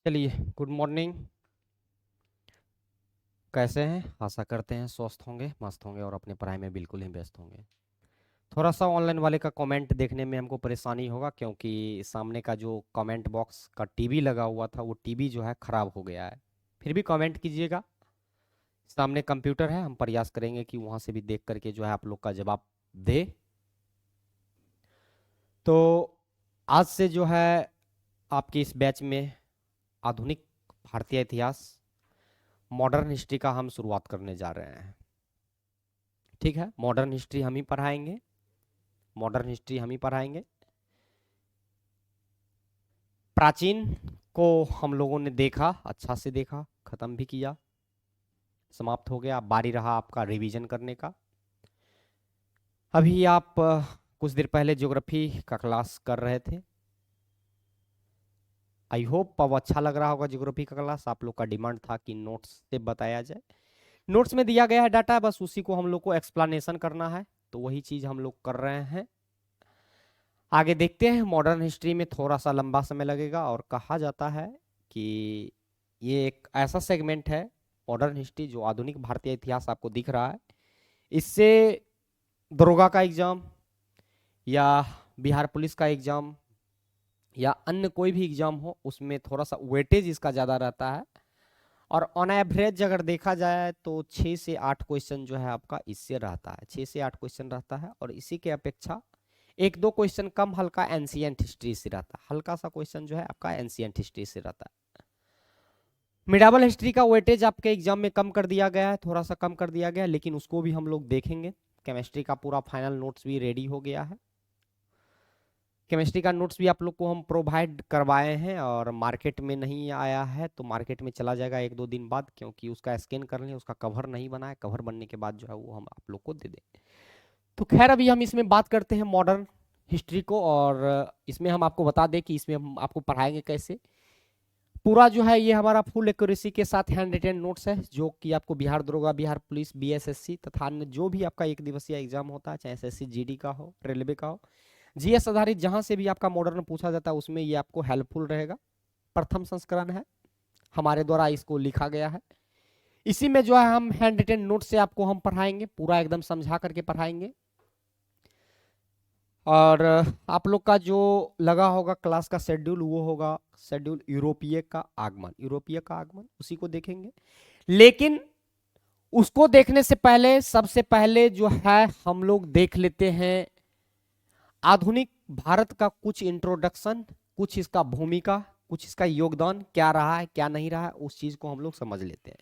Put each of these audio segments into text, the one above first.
चलिए, good morning. कैसे हैं? आशा करते हैं स्वस्थ होंगे, मस्त होंगे और अपने पढ़ाई में बिल्कुल ही व्यस्त होंगे। थोड़ा सा ऑनलाइन वाले का कमेंट देखने में हमको परेशानी होगा, क्योंकि सामने का जो कमेंट बॉक्स का टीवी लगा हुआ था वो टीवी जो है खराब हो गया है। फिर भी कमेंट कीजिएगा। सामने कंप्यूटर है, हम प्रयास करेंगे कि वहाँ से भी देख करके जो है आप लोग का जवाब दे। तो आज से जो है आपकी इस बैच में आधुनिक भारतीय इतिहास, मॉडर्न हिस्ट्री का हम शुरुआत करने जा रहे हैं। ठीक है, मॉडर्न हिस्ट्री हम ही पढ़ाएंगे। मॉडर्न हिस्ट्री हम ही पढ़ाएंगे। प्राचीन को हम लोगों ने देखा, अच्छा से देखा, खत्म भी किया, समाप्त हो गया। बारी रहा आपका रिवीजन करने का। अभी आप कुछ देर पहले ज्योग्राफी का क्लास कर रहे थे। आई होप अब अच्छा लग रहा होगा ज्योग्राफी का क्लास। आप लोग का डिमांड था कि नोट्स से बताया जाए। नोट्स में दिया गया है डाटा, बस उसी को हम लोग को एक्सप्लेनेशन करना है, तो वही चीज हम लोग कर रहे हैं। आगे देखते हैं। मॉडर्न हिस्ट्री में थोड़ा सा लंबा समय लगेगा और कहा जाता है कि ये एक ऐसा सेगमेंट है मॉडर्न हिस्ट्री जो आधुनिक भारतीय इतिहास आपको दिख रहा है। इससे दरोगा का एग्जाम या बिहार पुलिस का एग्जाम या अन्य कोई भी एग्जाम हो, उसमें थोड़ा सा वेटेज इसका ज़्यादा रहता है। और ऑन एवरेज अगर देखा जाए तो 6 से 8 क्वेश्चन जो है आपका इससे रहता है। 6 से 8 क्वेश्चन रहता है, और इसी के अपेक्षा एक दो क्वेश्चन कम हल्का एंशिएंट हिस्ट्री से रहता है। हल्का सा क्वेश्चन जो है आपका एंशिएंट हिस्ट्री से रहता है। मिडावल हिस्ट्री का वेटेज आपके एग्जाम में कम कर दिया गया है, थोड़ा सा कम कर दिया गया है, लेकिन उसको भी हम लोग देखेंगे। केमिस्ट्री का पूरा फाइनल नोट्स भी रेडी हो गया है। केमिस्ट्री का नोट्स भी आप लोग को हम प्रोवाइड करवाए हैं, और मार्केट में नहीं आया है तो मार्केट में चला जाएगा 1-2 दिन बाद, क्योंकि उसका स्कैन कर लें। उसका कवर नहीं बना है, कवर बनने के बाद जो है वो हम आप लोग को दे दें। तो खैर, अभी हम इसमें बात करते हैं मॉडर्न हिस्ट्री को, और इसमें हम आपको बता दें कि इसमें हम आपको पढ़ाएंगे कैसे। पूरा जो है ये हमारा फुल एक्यूरेसी के साथ हैंड रिटेन नोट्स है, जो कि आपको बिहार दरोगा, बिहार पुलिस, बीएसएससी तथा अन्य जो भी आपका एक दिवसीय एग्जाम होता है, चाहे एसएससी जीडी का हो, रेलवे का हो, जीएस आधारित जहां से भी आपका मॉडर्न पूछा जाता है, उसमें ये आपको हेल्पफुल रहेगा। प्रथम संस्करण है, हमारे द्वारा इसको लिखा गया है। इसी में जो है हम हैंड रिटेन नोट से आपको हम पढ़ाएंगे, पूरा एकदम समझा करके पढ़ाएंगे। और आप लोग का जो लगा होगा क्लास का शेड्यूल, वो होगा शेड्यूल यूरोपीय का आगमन। यूरोपीय का आगमन उसी को देखेंगे, लेकिन उसको देखने से पहले सबसे पहले जो है हम लोग देख लेते हैं आधुनिक भारत का कुछ इंट्रोडक्शन, कुछ इसका भूमिका, कुछ इसका योगदान क्या रहा है, क्या नहीं रहा है, उस चीज को हम लोग समझ लेते हैं।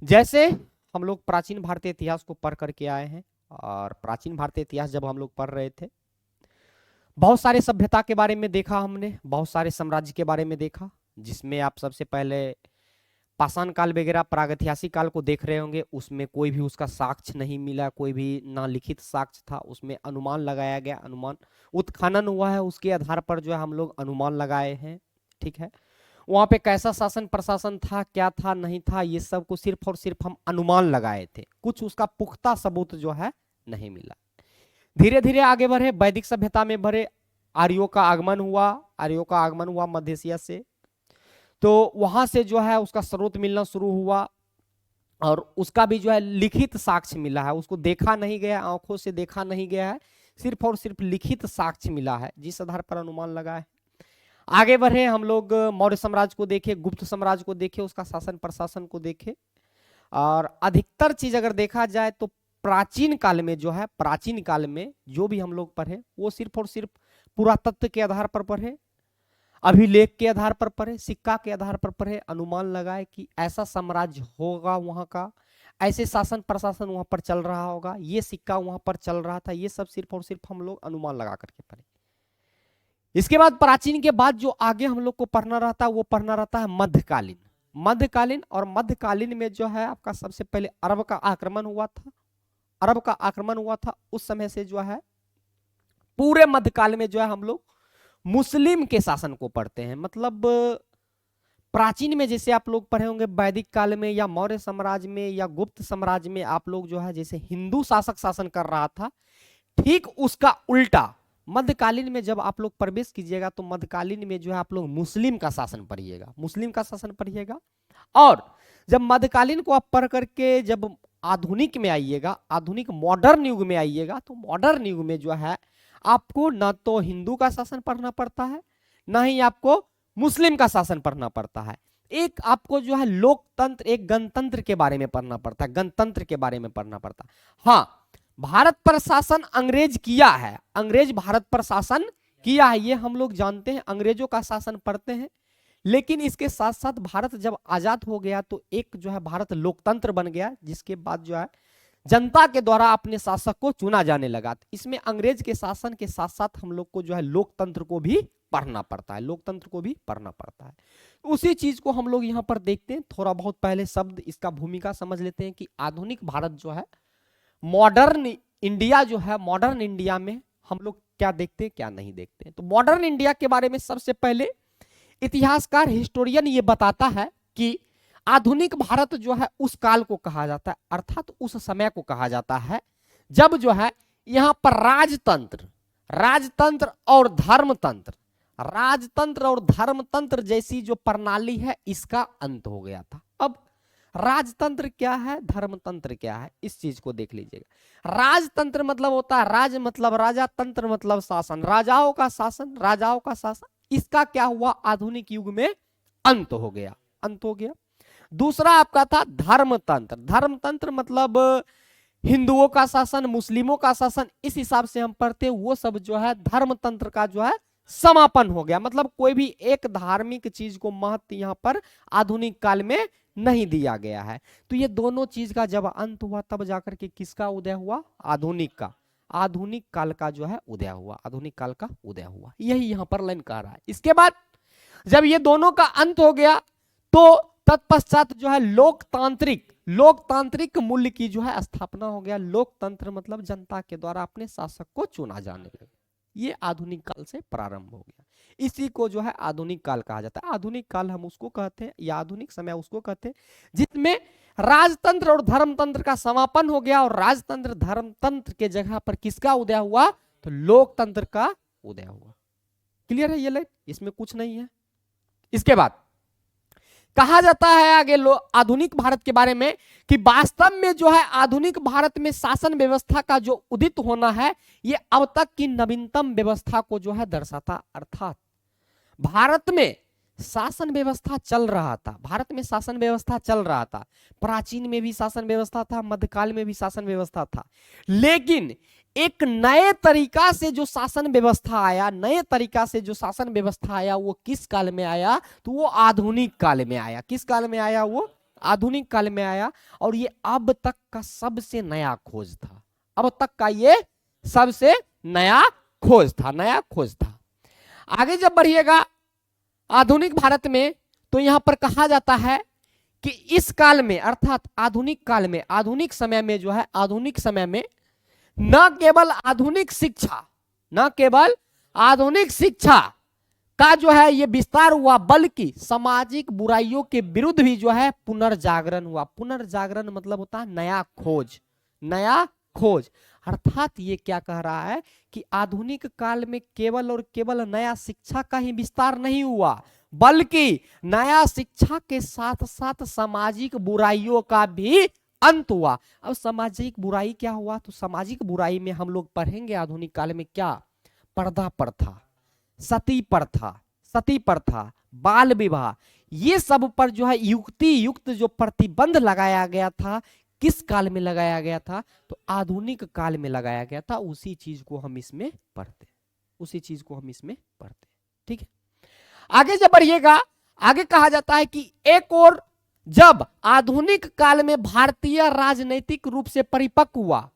जैसे हम लोग प्राचीन भारतीय इतिहास को पढ़ करके आए हैं, और प्राचीन भारतीय इतिहास जब हम लोग पढ़ रहे थे, बहुत सारे सभ्यता के बारे में देखा हमने, बहुत सारे साम्राज्य के बारे में देखा, जिसमें आप सबसे पहले पाषाण काल वगैरह प्रागैतिहासिक काल को देख रहे होंगे। उसमें कोई भी उसका साक्ष्य नहीं मिला, कोई भी ना लिखित साक्ष्य था, उसमें अनुमान लगाया गया। अनुमान उत्खनन हुआ है, उसके आधार पर जो है हम लोग अनुमान लगाए हैं। ठीक है, वहां पे कैसा शासन प्रशासन था, क्या था, नहीं था, ये सब को सिर्फ और सिर्फ हम अनुमान लगाए थे। कुछ उसका पुख्ता सबूत जो है नहीं मिला। धीरे धीरे आगे बढ़े, वैदिक सभ्यता में बढ़े, आर्यों का आगमन हुआ। आर्यों का आगमन हुआ मध्य एशिया से, तो वहां से जो है उसका स्रोत मिलना शुरू हुआ, और उसका भी जो है लिखित साक्ष्य मिला है। उसको देखा नहीं गया, आंखों से देखा नहीं गया है, सिर्फ और सिर्फ लिखित साक्ष्य मिला है, जिस आधार पर अनुमान लगा है। आगे बढ़े हम लोग, मौर्य साम्राज्य को देखे, गुप्त साम्राज्य को देखे, उसका शासन प्रशासन को देखे। और अधिकतर चीज अगर देखा जाए तो प्राचीन काल में जो है, प्राचीन काल में जो भी हम लोग पढ़े वो सिर्फ और सिर्फ पुरातत्व के आधार पर पढ़े, अभिलेख के आधार पर पढ़े, सिक्का के आधार पर पढ़े, अनुमान लगाए कि ऐसा साम्राज्य होगा वहां का, ऐसे शासन प्रशासन वहां पर चल रहा होगा, ये सिक्का वहां पर चल रहा था। ये सब सिर्फ और सिर्फ हम लोग अनुमान लगा करके पढ़े। इसके बाद प्राचीन के बाद जो आगे हम लोग को पढ़ना रहता है, वो पढ़ना रहता है मध्यकालीन। मध्यकालीन, और मध्यकालीन में जो है आपका सबसे पहले अरब का आक्रमण हुआ था। अरब का आक्रमण हुआ था, उस समय से जो है पूरे मध्यकाल में जो है हम लोग मुस्लिम के शासन को पढ़ते हैं। मतलब प्राचीन में जैसे आप लोग पढ़े होंगे वैदिक काल में या मौर्य साम्राज्य में या गुप्त साम्राज्य में, आप लोग जो है जैसे हिंदू शासक शासन कर रहा था, ठीक उसका उल्टा मध्यकालीन में जब आप लोग प्रवेश कीजिएगा तो मध्यकालीन में जो है आप लोग मुस्लिम का शासन पढ़िएगा, मुस्लिम का शासन पढ़िएगा। और जब मध्यकालीन को आप पढ़ करके जब आधुनिक में आइएगा, आधुनिक मॉडर्न युग में आइएगा, तो मॉडर्न युग में जो है आपको ना तो हिंदू का शासन पढ़ना पड़ता है, ना ही आपको मुस्लिम का शासन पढ़ना पड़ता है। एक आपको जो है लोकतंत्र, एक गणतंत्र के बारे में पढ़ना पड़ता है, गणतंत्र के बारे में पढ़ना पड़ता है। हाँ, भारत पर शासन अंग्रेज किया है, अंग्रेज भारत पर शासन किया है, ये हम लोग जानते हैं, अंग्रेजों का शासन पढ़ते हैं। लेकिन इसके साथ साथ भारत जब आजाद हो गया तो एक जो है भारत लोकतंत्र बन गया, जिसके बाद जो है जनता के द्वारा अपने शासक को चुना जाने लगा। इसमें अंग्रेज के शासन के साथ साथ हम लोग को जो है लोकतंत्र को भी पढ़ना पड़ता है, लोकतंत्र को भी पढ़ना पड़ता है। उसी चीज को हम लोग यहाँ पर देखते हैं। थोड़ा बहुत पहले शब्द इसका भूमिका समझ लेते हैं कि आधुनिक भारत जो है, मॉडर्न इंडिया जो है, मॉडर्न इंडिया में हम लोग क्या देखते हैं क्या नहीं देखते हैं। तो मॉडर्न इंडिया के बारे में सबसे पहले इतिहासकार, हिस्टोरियन ये बताता है कि आधुनिक भारत जो है उस काल को कहा जाता है, अर्थात उस समय को कहा जाता है जब जो है यहाँ पर राजतंत्र, राजतंत्र और धर्मतंत्र, राजतंत्र और धर्मतंत्र जैसी जो प्रणाली है इसका अंत हो गया था। अब राजतंत्र क्या है, धर्मतंत्र क्या है, इस चीज को देख लीजिएगा। राजतंत्र मतलब होता है, राज मतलब राजा, तंत्र मतलब शासन, राजाओं का शासन, राजाओं का शासन। इसका क्या हुआ, आधुनिक युग में अंत हो गया, अंत हो गया। दूसरा आपका था धर्मतंत्र, धर्मतंत्र मतलब हिंदुओं का शासन, मुस्लिमों का शासन, इस हिसाब से हम पढ़ते हैं, वो सब जो है धर्मतंत्र का जो है समापन हो गया। मतलब कोई भी एक धार्मिक चीज को महत्व यहाँ पर आधुनिक काल में नहीं दिया गया है। तो ये दोनों चीज का जब अंत हुआ तब जाकर के किसका उदय हुआ, आधुनिक का, आधुनिक काल का जो है उदय हुआ, आधुनिक काल का उदय हुआ, यही यहाँ पर लाइन कह रहा है। इसके बाद जब ये दोनों का अंत हो गया तो तत्पश्चात जो है लोकतांत्रिक, लोकतांत्रिक मूल्य की जो है स्थापना हो गया। लोकतंत्र मतलब जनता के द्वारा अपने शासक को चुना जाने लगा। ये आधुनिक काल से प्रारंभ हो गया, इसी को जो है आधुनिक काल कहा जाता है। आधुनिक काल हम उसको कहते हैं, या आधुनिक समय उसको कहते हैं जिसमें राजतंत्र और धर्मतंत्र का समापन हो गया, और राजतंत्र धर्मतंत्र के जगह पर किसका उदय हुआ, तो लोकतंत्र का उदय हुआ। क्लियर है ये लाइन, इसमें कुछ नहीं है। इसके बाद कहा जाता है आगे आधुनिक भारत के बारे में कि वास्तव में जो है आधुनिक भारत में शासन व्यवस्था का जो उदित होना है ये अब तक की नवीनतम व्यवस्था को जो है दर्शाता। अर्थात भारत में शासन व्यवस्था चल रहा था, भारत में शासन व्यवस्था चल रहा था, प्राचीन में भी शासन व्यवस्था था, मध्यकाल में भी शासन व्यवस्था था, लेकिन एक नए तरीका से जो शासन व्यवस्था आया, नए तरीका से जो शासन व्यवस्था आया वो किस काल में आया, तो वो आधुनिक काल में आया। किस काल में आया, वो आधुनिक काल में आया। और ये अब तक का सबसे नया खोज था, अब तक का ये सबसे नया खोज था, नया खोज था। आगे जब बढ़िएगा आधुनिक भारत में तो यहां पर कहा जाता है कि इस काल में, अर्थात आधुनिक काल में, आधुनिक समय में जो है, आधुनिक समय में न केवल आधुनिक शिक्षा, न केवल आधुनिक शिक्षा का जो है ये विस्तार हुआ, बल्कि सामाजिक बुराइयों के विरुद्ध भी जो है पुनर्जागरण हुआ। पुनर्जागरण मतलब होता है नया खोज, नया खोज। अर्थात ये क्या कह रहा है कि आधुनिक काल में केवल और केवल नया शिक्षा का ही विस्तार नहीं हुआ, बल्कि नया शिक्षा के साथ साथ सामाजिक बुराइयों का भी अंत हुआ। अब सामाजिक बुराई क्या हुआ, तो सामाजिक बुराई में हम लोग पढ़ेंगे आधुनिक काल में क्या, पर्दा प्रथा, सती प्रथा, सती प्रथा, बाल विवाह, ये सब पर जो है युक्ति युक्त जो प्रतिबंध लगाया गया था, किस काल में लगाया गया था, तो आधुनिक काल में लगाया गया था। उसी चीज को हम इसमें पढ़ते, उसी चीज को हम इसमें पढ़ते। ठीक है, आगे जब बढ़िएगा, आगे कहा जाता है कि एक और जब आधुनिक काल में भारतीय राजनीतिक रूप से परिपक्व हुआ,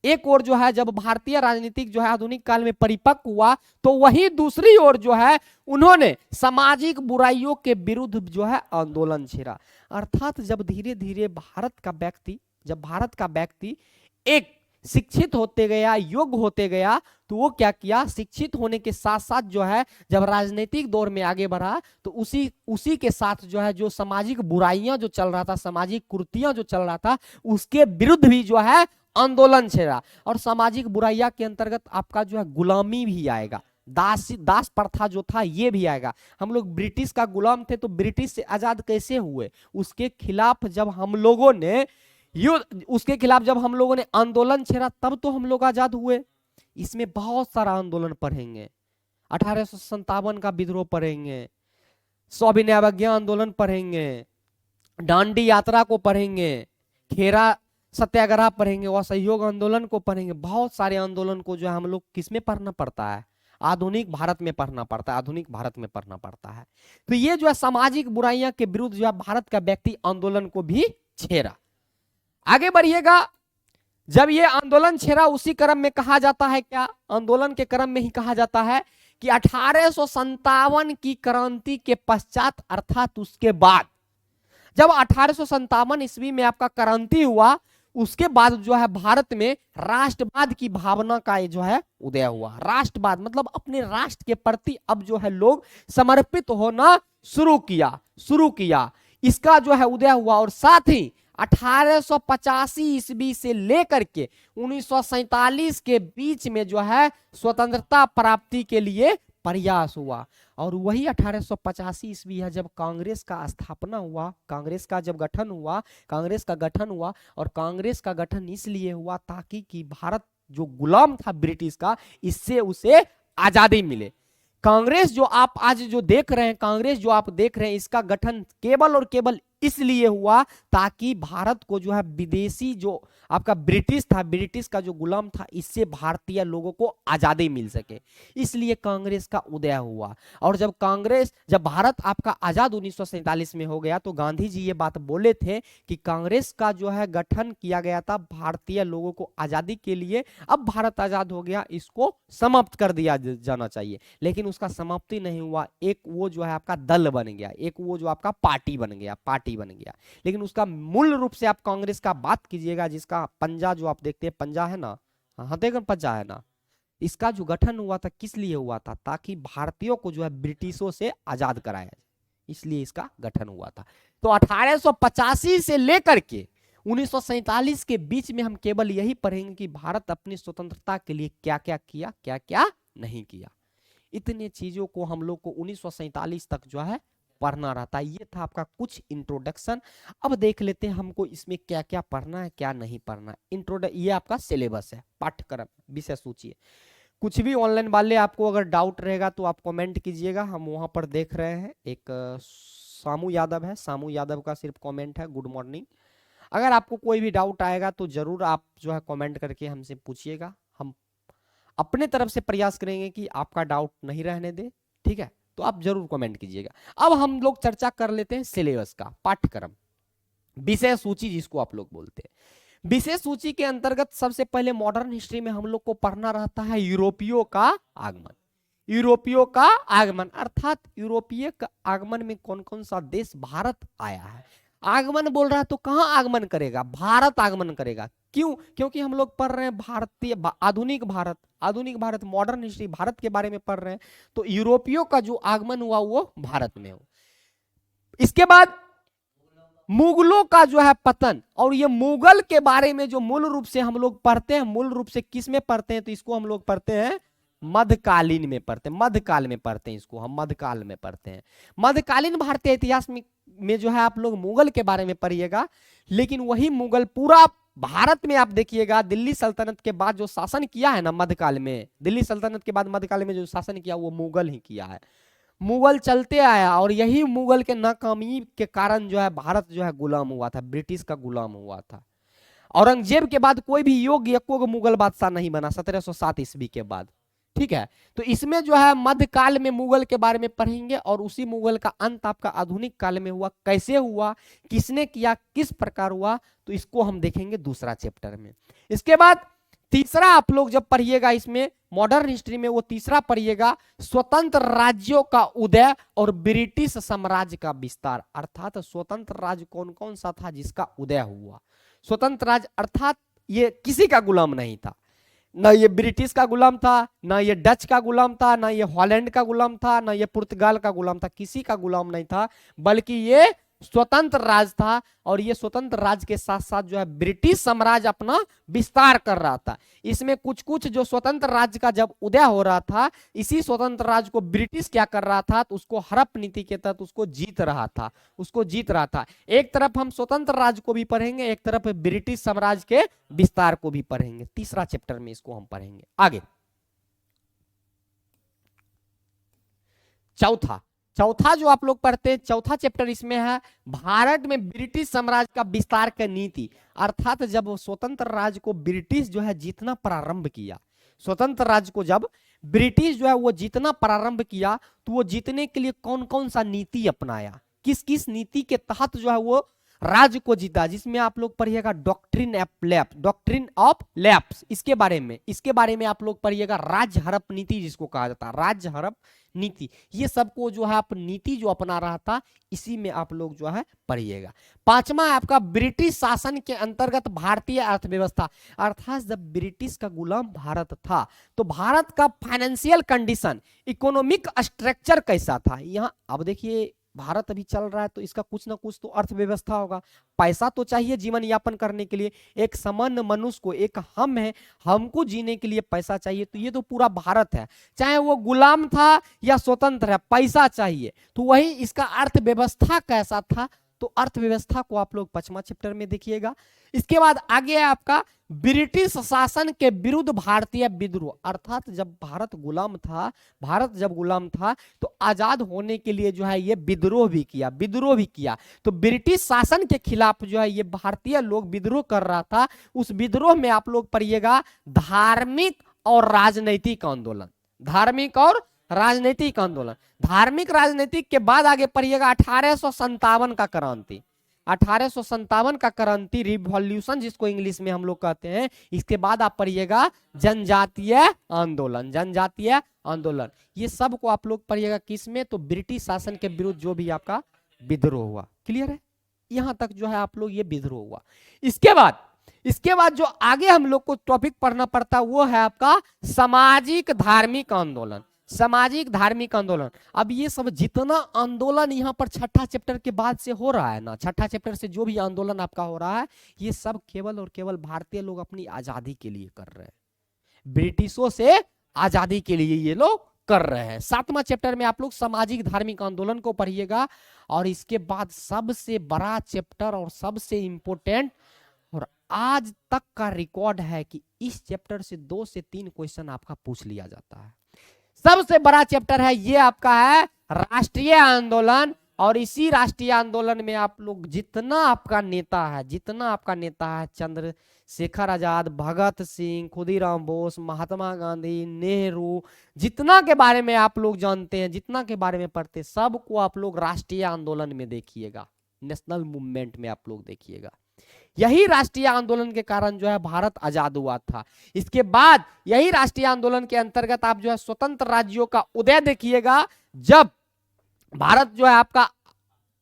एक और जो है जब भारतीय राजनीतिक जो है आधुनिक काल में परिपक्व हुआ, तो वही दूसरी ओर जो है उन्होंने सामाजिक बुराइयों के विरुद्ध जो है आंदोलन छेड़ा। अर्थात जब धीरे धीरे भारत का व्यक्ति, जब भारत का व्यक्ति एक शिक्षित होते गया, योग्य होते गया, तो वो क्या किया, शिक्षित होने के साथ साथ जो है जब राजनीतिक दौर में आगे बढ़ा तो उसी के साथ जो है जो सामाजिक बुराइयां जो चल रहा था, सामाजिक कुरीतियां जो चल रहा था, उसके विरुद्ध भी जो है आंदोलन छेड़ा। और सामाजिक बुराइयां के अंतर्गत आपका जो है गुलामी भी आएगा, दास प्रथा जो था ये भी आएगा। हम लोग ब्रिटिश का गुलाम थे, तो ब्रिटिश से आजाद कैसे हुए? उसके खिलाफ जब हम लोगों ने उसके खिलाफ जब हम लोगों ने आंदोलन छेड़ा तब तो हम लोग आजाद हुए। इसमें बहुत सारा आंदोलन पढ़ेंगे, 1857 का विद्रोह पढ़ेंगे, सविनय अवज्ञा आंदोलन पढ़ेंगे, डांडी यात्रा को पढ़ेंगे, खेरा सत्याग्रह पढ़ेंगे, असहयोग आंदोलन को पढ़ेंगे। बहुत सारे आंदोलन को जो है हम लोग किस में पढ़ना पड़ता है? आधुनिक भारत में पढ़ना पड़ता है, आधुनिक भारत में पढ़ना पड़ता है। तो ये जो है सामाजिक बुराइयां के विरुद्ध जो है भारत का व्यक्ति आंदोलन को भी छेड़ा। आगे बढ़िएगा, जब ये आंदोलन छेड़ा उसी क्रम में कहा जाता है, क्या आंदोलन के क्रम में ही कहा जाता है कि 1857 की क्रांति के पश्चात अर्थात उसके बाद, जब 1857 ईस्वी में आपका क्रांति हुआ, उसके बाद जो है भारत में राष्ट्रवाद की भावना का जो है उदय हुआ। राष्ट्रवाद मतलब अपने राष्ट्र के प्रति अब जो है लोग समर्पित होना शुरू किया, इसका जो है उदय हुआ। और साथ ही 1885 ईस्वी से लेकर के 1947 के बीच में जो है स्वतंत्रता प्राप्ति के लिए प्रयास हुआ। और वही 1885 ईस्वी है जब कांग्रेस का स्थापना हुआ, कांग्रेस का जब गठन हुआ, कांग्रेस का गठन हुआ। और कांग्रेस का गठन इसलिए हुआ ताकि कि भारत जो गुलाम था ब्रिटिश का, इससे उसे आजादी मिले। कांग्रेस जो आप आज जो देख रहे हैं, कांग्रेस जो आप देख रहे हैं, इसका गठन केवल और केवल इसलिए हुआ ताकि भारत को जो है विदेशी जो आपका ब्रिटिश था, ब्रिटिश का जो गुलाम था, इससे भारतीय लोगों को आजादी मिल सके, इसलिए कांग्रेस का उदय हुआ। और जब भारत आपका आजाद 1947 में हो गया, तो गांधी जी ये बात बोले थे कि कांग्रेस का जो है गठन किया गया था भारतीय लोगों को आजादी के लिए। अब भारत आजाद हो गया, इसको समाप्त कर दिया जाना चाहिए। लेकिन उसका समाप्ति नहीं हुआ, एक वो जो है आपका दल बन गया, एक वो जो आपका पार्टी बन गया। लेकिन उसका मूल रूप से आप कांग्रेस का बात कीजिएगा, जिसका पंजा जो आप देखते हैं, पंजा है ना, हाँ देखो पंजा है ना, इसका जो गठन हुआ था किस लिए हुआ था? ताकि भारतीयों को जो है ब्रिटिशों से आजाद कराया जाए, इसलिए इसका गठन हुआ था। तो 1885 से लेकर के 1947 के बीच में हम केवल यही पढ़ेंगे कि भारत अपनी स्वतंत्रता के लिए क्या क्या किया, क्या क्या नहीं किया। इतने चीजों को हम लोग को 1947 तक जो है पढ़ना रहता है। ये था आपका कुछ इंट्रोडक्शन। अब देख लेते हैं हमको इसमें क्या क्या पढ़ना है, क्या नहीं पढ़ना है। ये आपका सिलेबस है, पाठ्यक्रम, विषय सूची है। कुछ भी ऑनलाइन वाले आपको अगर डाउट रहेगा तो आप कमेंट कीजिएगा, हम वहां पर देख रहे हैं। एक सामू यादव है, सामू यादव का सिर्फ कमेंट है, गुड मॉर्निंग। अगर आपको कोई भी डाउट आएगा तो जरूर आप जो है कमेंट करके हमसे पूछिएगा, हम अपने तरफ से प्रयास करेंगे कि आपका डाउट नहीं रहने दे, ठीक है? तो आप जरूर कमेंट कीजिएगा। अब हम लोग चर्चा कर लेते हैं सिलेबस का, पाठ्यक्रम, विषय सूची जिसको आप लोग बोलते हैं। विषय सूची के अंतर्गत सबसे पहले मॉडर्न हिस्ट्री में हम लोग को पढ़ना रहता है यूरोपियों का आगमन। यूरोपियों का आगमन अर्थात यूरोपीय का आगमन में कौन कौन सा देश भारत आया है। आगमन बोल रहा है तो कहां आगमन करेगा? भारत आगमन करेगा। क्यों? क्योंकि हम लोग पढ़ रहे हैं भारतीय आधुनिक भारत, मॉडर्न हिस्ट्री, भारत के बारे में पढ़ रहे हैं। तो यूरोपियों का जो आगमन हुआ वो भारत में हो। इसके बाद मुगलों का जो है पतन, और ये मुगल के बारे में जो मूल रूप से हम लोग पढ़ते हैं, मूल रूप से किस में पढ़ते हैं? तो इसको हम लोग पढ़ते हैं मध्यकालीन में पढ़ते हैं, मध्यकाल में पढ़ते हैं, इसको हम मध्यकाल में पढ़ते हैं। मध्यकालीन भारतीय इतिहास में जो है आप लोग मुगल के बारे में पढ़िएगा। लेकिन वही मुगल पूरा भारत में आप देखिएगा, दिल्ली सल्तनत के बाद जो शासन किया है ना मध्यकाल में, दिल्ली सल्तनत के बाद मध्यकाल में जो शासन किया वो मुगल ही किया है। मुगल चलते आया, और यही मुगल के नाकामी के कारण जो है भारत जो है गुलाम हुआ था, ब्रिटिश का गुलाम हुआ था। औरंगजेब के बाद कोई भी योग्य मुगल बादशाह नहीं बना 1707 ईस्वी के बाद, ठीक है? तो इसमें जो है मध्यकाल में मुगल के बारे में पढ़ेंगे, और उसी मुगल का अंत आपका आधुनिक काल में हुआ, कैसे हुआ, किसने किया, किस प्रकार हुआ, तो इसको हम देखेंगे दूसरा चैप्टर में। इसके बाद तीसरा आप लोग जब पढ़िएगा इसमें मॉडर्न हिस्ट्री में, वो तीसरा पढ़िएगा स्वतंत्र राज्यों का उदय और ब्रिटिश साम्राज्य का विस्तार। अर्थात स्वतंत्र राज्य कौन कौन सा था जिसका उदय हुआ। स्वतंत्र राज्य अर्थात ये किसी का गुलाम नहीं था, ना ये ब्रिटिश का गुलाम था, ना ये डच का गुलाम था, ना ये हॉलैंड का गुलाम था, ना ये पुर्तगाल का गुलाम था, किसी का गुलाम नहीं था, बल्कि ये स्वतंत्र राज्य था और ये स्वतंत्र राज्य के साथ साथ जो है ब्रिटिश साम्राज्य अपना विस्तार कर रहा था। इसमें कुछ कुछ जो स्वतंत्र राज्य का जब उदय हो रहा था, इसी स्वतंत्र राज्य को ब्रिटिश क्या कर रहा था, तो उसको हड़प नीति के तहत उसको जीत रहा था। एक तरफ हम स्वतंत्र राज्य को भी पढ़ेंगे, एक तरफ ब्रिटिश साम्राज्य के विस्तार को भी पढ़ेंगे। तीसरा चैप्टर में इसको हम पढ़ेंगे। आगे चौथा जो आप लोग पढ़ते हैं, चौथा चैप्टर इसमें है भारत में ब्रिटिश साम्राज्य का विस्तार का नीति। अर्थात जब स्वतंत्र राज्य को ब्रिटिश जो है जीतना प्रारंभ किया, स्वतंत्र राज्य को जब ब्रिटिश जो है वो जीतना प्रारंभ किया, तो वो जीतने के लिए कौन कौन सा नीति अपनाया, किस किस नीति के तहत जो है वो राज्य को जीता, जिसमें आप लोग पढ़िएगा डॉक्ट्रिन ऑफ लैप्स, इसके बारे में आप लोग पढ़िएगा। राज्य हड़प नीति जिसको कहा जाता है, राज्य हड़प नीति, ये सबको जो है आप नीति जो अपना रहा था, इसी में आप लोग जो है पढ़िएगा। पांचवा आपका ब्रिटिश शासन के अंतर्गत भारतीय अर्थव्यवस्था, अर्थात जब ब्रिटिश का गुलाम भारत था तो भारत का फाइनेंशियल कंडीशन, इकोनॉमिक स्ट्रक्चर कैसा था। यहाँ अब देखिए भारत अभी चल रहा है तो इसका कुछ ना कुछ तो अर्थव्यवस्था होगा, पैसा तो चाहिए जीवन यापन करने के लिए, एक सामान्य मनुष्य को, एक हम है, हमको जीने के लिए पैसा चाहिए। तो ये तो पूरा भारत है, चाहे वो गुलाम था या स्वतंत्र है, पैसा चाहिए। तो वही इसका अर्थव्यवस्था कैसा था, तो अर्थव्यवस्था को आप लोग 5वां चैप्टर में देखिएगा। इसके बाद आगे है आपका ब्रिटिश शासन के विरुद्ध भारतीय विद्रोह, अर्थात जब भारत जब गुलाम था तो आजाद होने के लिए जो है ये विद्रोह भी किया। तो ब्रिटिश शासन के खिलाफ जो है ये भारतीय लोग विद्रोह कर रहा था। उस विद्रोह में आप लोग पढ़िएगा धार्मिक और राजनीतिक आंदोलन, धार्मिक राजनीतिक के बाद आगे पढ़िएगा 1857 का क्रांति, 1857 का क्रांति रिवॉल्यूशन जिसको इंग्लिश में हम लोग कहते हैं। इसके बाद आप पढ़िएगा जनजातीय आंदोलन, ये सब को आप लोग पढ़िएगा किसमें, तो ब्रिटिश शासन के विरुद्ध जो भी आपका विद्रोह हुआ। क्लियर है, यहां तक जो है आप लोग ये विद्रोह हुआ। इसके बाद जो आगे हम लोग को टॉपिक पढ़ना पड़ता है वो है आपका सामाजिक धार्मिक आंदोलन। अब ये सब जितना आंदोलन यहाँ पर छठा चैप्टर के बाद से हो रहा है ना, छठा चैप्टर से जो भी आंदोलन आपका हो रहा है, ये सब केवल और केवल भारतीय लोग अपनी आजादी के लिए कर रहे हैं, ब्रिटिशों से आजादी के लिए ये लोग कर रहे हैं। 7वां चैप्टर में आप लोग सामाजिक धार्मिक आंदोलन को पढ़िएगा। और इसके बाद सबसे बड़ा चैप्टर और सबसे इंपोर्टेंट और आज तक का रिकॉर्ड है कि इस चैप्टर से 2 से 3 क्वेश्चन आपका पूछ लिया जाता है। सबसे बड़ा चैप्टर है ये आपका है राष्ट्रीय आंदोलन। और इसी राष्ट्रीय आंदोलन में आप लोग जितना आपका नेता है चंद्रशेखर आजाद, भगत सिंह, खुदीराम बोस, महात्मा गांधी, नेहरू, जितना के बारे में आप लोग जानते हैं, जितना के बारे में पढ़ते हैं, सबको आप लोग राष्ट्रीय आंदोलन में देखिएगा, नेशनल मूवमेंट में आप लोग देखिएगा। यही राष्ट्रीय आंदोलन के कारण जो है भारत आजाद हुआ था। इसके बाद यही राष्ट्रीय आंदोलन के अंतर्गत आप जो है स्वतंत्र राज्यों का उदय देखिएगा। जब भारत जो है आपका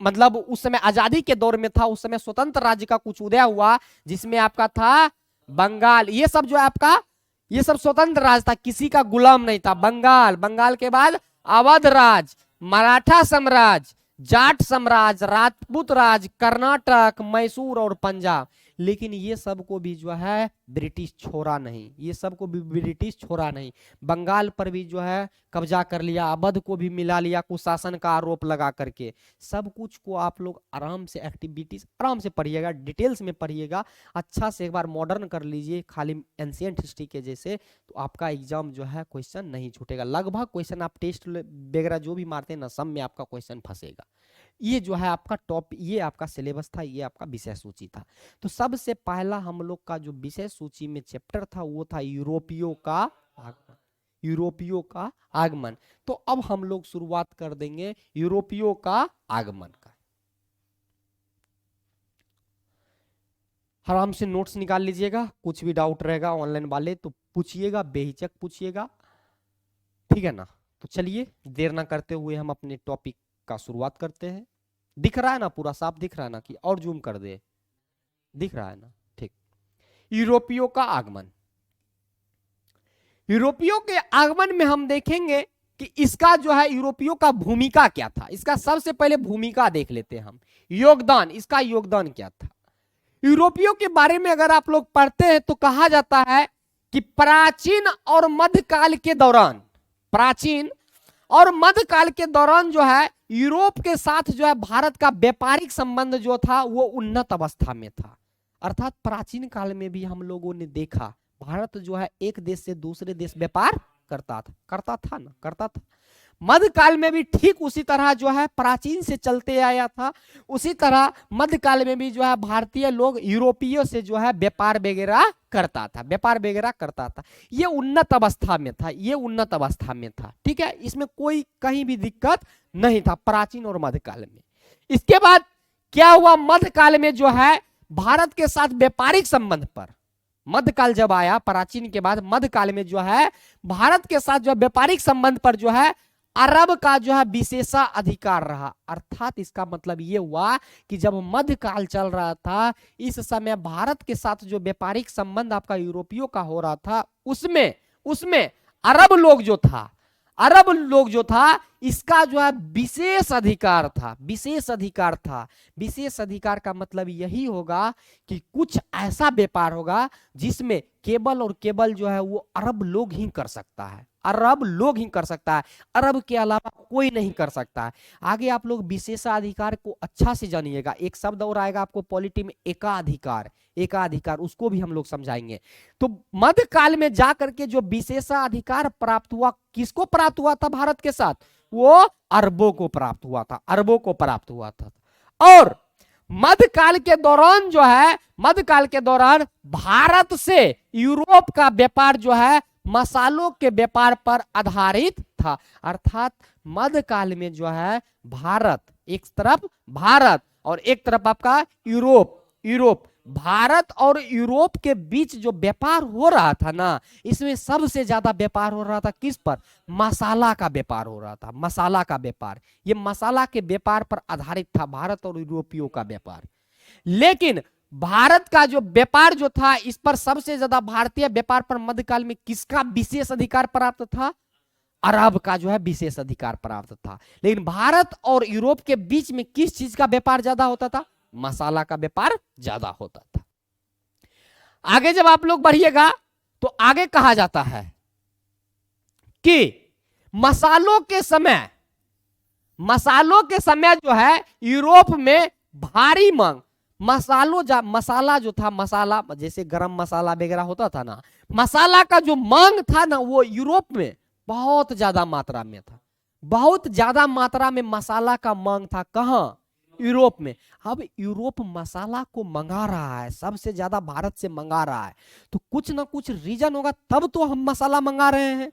मतलब उस समय आजादी के दौर में था, उस समय स्वतंत्र राज्य का कुछ उदय हुआ, जिसमें आपका था बंगाल। ये सब जो है आपका ये सब स्वतंत्र राज्य था, किसी का गुलाम नहीं था। बंगाल के बाद अवध राज, मराठा साम्राज्य, जाट साम्राज्य, राजपूत राज, कर्नाटक, मैसूर और पंजाब। लेकिन ये सब को भी जो है ब्रिटिश छोड़ा नहीं, बंगाल पर भी जो है कब्जा कर लिया, अवध को भी मिला लिया कुशासन का आरोप लगा करके। सब कुछ को आप लोग आराम से एक्टिविटीज आराम से पढ़िएगा, डिटेल्स में पढ़िएगा, अच्छा से एक बार मॉडर्न कर लीजिए, खाली एंशिएंट हिस्ट्री के जैसे, तो आपका एग्जाम जो है क्वेश्चन नहीं छूटेगा। लगभग क्वेश्चन आप टेस्ट वगैरह जो भी मारते हैं ना, सब में आपका क्वेश्चन फंसेगा। ये जो है आपका ये आपका सिलेबस था, ये आपका विषय सूची था। तो सबसे पहला हम लोग का जो विषय सूची में चैप्टर था वो था यूरोपियों का आगमन। तो अब हम लोग शुरुआत कर देंगे यूरोपियों का आगमन का। आराम से नोट्स निकाल लीजिएगा, कुछ भी डाउट रहेगा ऑनलाइन वाले तो पूछिएगा, बेहिचक पूछिएगा, ठीक है ना। तो चलिए देर ना करते हुए हम अपने टॉपिक का शुरुआत करते हैं। दिख रहा है ना, पूरा साफ दिख रहा है ना, कि और जूम कर दे, दिख रहा है ना, ठीक। यूरोपियों का आगमन, यूरोपियों के आगमन में हम देखेंगे कि इसका जो है यूरोपियों का भूमिका क्या था। इसका सबसे पहले भूमिका देख लेते हैं हम, योगदान, इसका योगदान क्या था। यूरोपियों के बारे में अगर आप लोग पढ़ते हैं तो कहा जाता है कि प्राचीन और मध्यकाल के दौरान, प्राचीन और मध्यकाल के दौरान जो है यूरोप के साथ जो है भारत का व्यापारिक संबंध जो था वो उन्नत अवस्था में था। अर्थात प्राचीन काल में भी हम लोगों ने देखा भारत जो है एक देश से दूसरे देश व्यापार करता था। मध्यकाल में भी ठीक उसी तरह जो है प्राचीन से चलते आया था, उसी तरह मध्यकाल में भी जो है भारतीय लोग यूरोपियों से जो है व्यापार वगैरह करता था। ये उन्नत अवस्था में था, ठीक है, इसमें कोई कहीं भी दिक्कत नहीं था प्राचीन और मध्यकाल में। इसके बाद क्या हुआ, मध्यकाल में जो है भारत के साथ व्यापारिक संबंध पर, मध्यकाल जब आया प्राचीन के बाद मध्यकाल में जो है भारत के साथ जो व्यापारिक संबंध पर जो है अरब का जो है विशेषाधिकार रहा। अर्थात इसका मतलब ये हुआ कि जब मध्यकाल चल रहा था इस समय भारत के साथ जो व्यापारिक संबंध आपका यूरोपियों का हो रहा था उसमें अरब लोग जो था इसका जो है विशेष अधिकार था। विशेष अधिकार का मतलब यही होगा कि कुछ ऐसा व्यापार होगा जिसमें केवल और केवल जो है वो अरब लोग ही कर सकता है, अरब के अलावा कोई नहीं कर सकता है। आगे आप लोग विशेषाधिकार को अच्छा से जानिएगा, एक शब्द और आएगा आपको पॉलिटी में, एकाधिकार, उसको भी हम लोग समझाएंगे। तो मध्यकाल में जाकर के जो विशेषाधिकार प्राप्त हुआ, किसको प्राप्त हुआ था भारत के साथ, वो अरबों को प्राप्त हुआ था। और मध्यकाल के दौरान भारत से यूरोप का व्यापार जो है मसालों के व्यापार पर आधारित था। अर्थात मध्यकाल में जो है भारत, एक तरफ भारत और एक तरफ आपका यूरोप, भारत और यूरोप के बीच जो व्यापार हो रहा था ना, इसमें सबसे ज्यादा व्यापार हो रहा था किस पर, मसाला का व्यापार हो रहा था। मसाला का व्यापार, ये मसाला के व्यापार पर आधारित था भारत और यूरोपियों का व्यापार। लेकिन भारत का जो व्यापार जो था इस पर सबसे ज्यादा भारतीय व्यापार पर मध्यकाल में किसका विशेष अधिकार प्राप्त था, अरब का जो है विशेष अधिकार प्राप्त था। लेकिन भारत और यूरोप के बीच में किस चीज का व्यापार ज्यादा होता था, मसाला का व्यापार ज्यादा होता था। आगे जब आप लोग बढ़िएगा तो आगे कहा जाता है कि मसालों के समय जो है यूरोप में भारी मांग, मसाला जो था, मसाला जैसे गरम मसाला वगैरह होता था ना, मसाला का जो मांग था ना वो यूरोप में बहुत ज्यादा मात्रा में था, बहुत ज्यादा मात्रा में मसाला का मांग था। कहां, यूरोप में। अब यूरोप मसाला को मंगा रहा है, सबसे ज्यादा भारत से मंगा रहा है, तो कुछ ना कुछ रीजन होगा तब तो हम मसाला मंगा रहे हैं।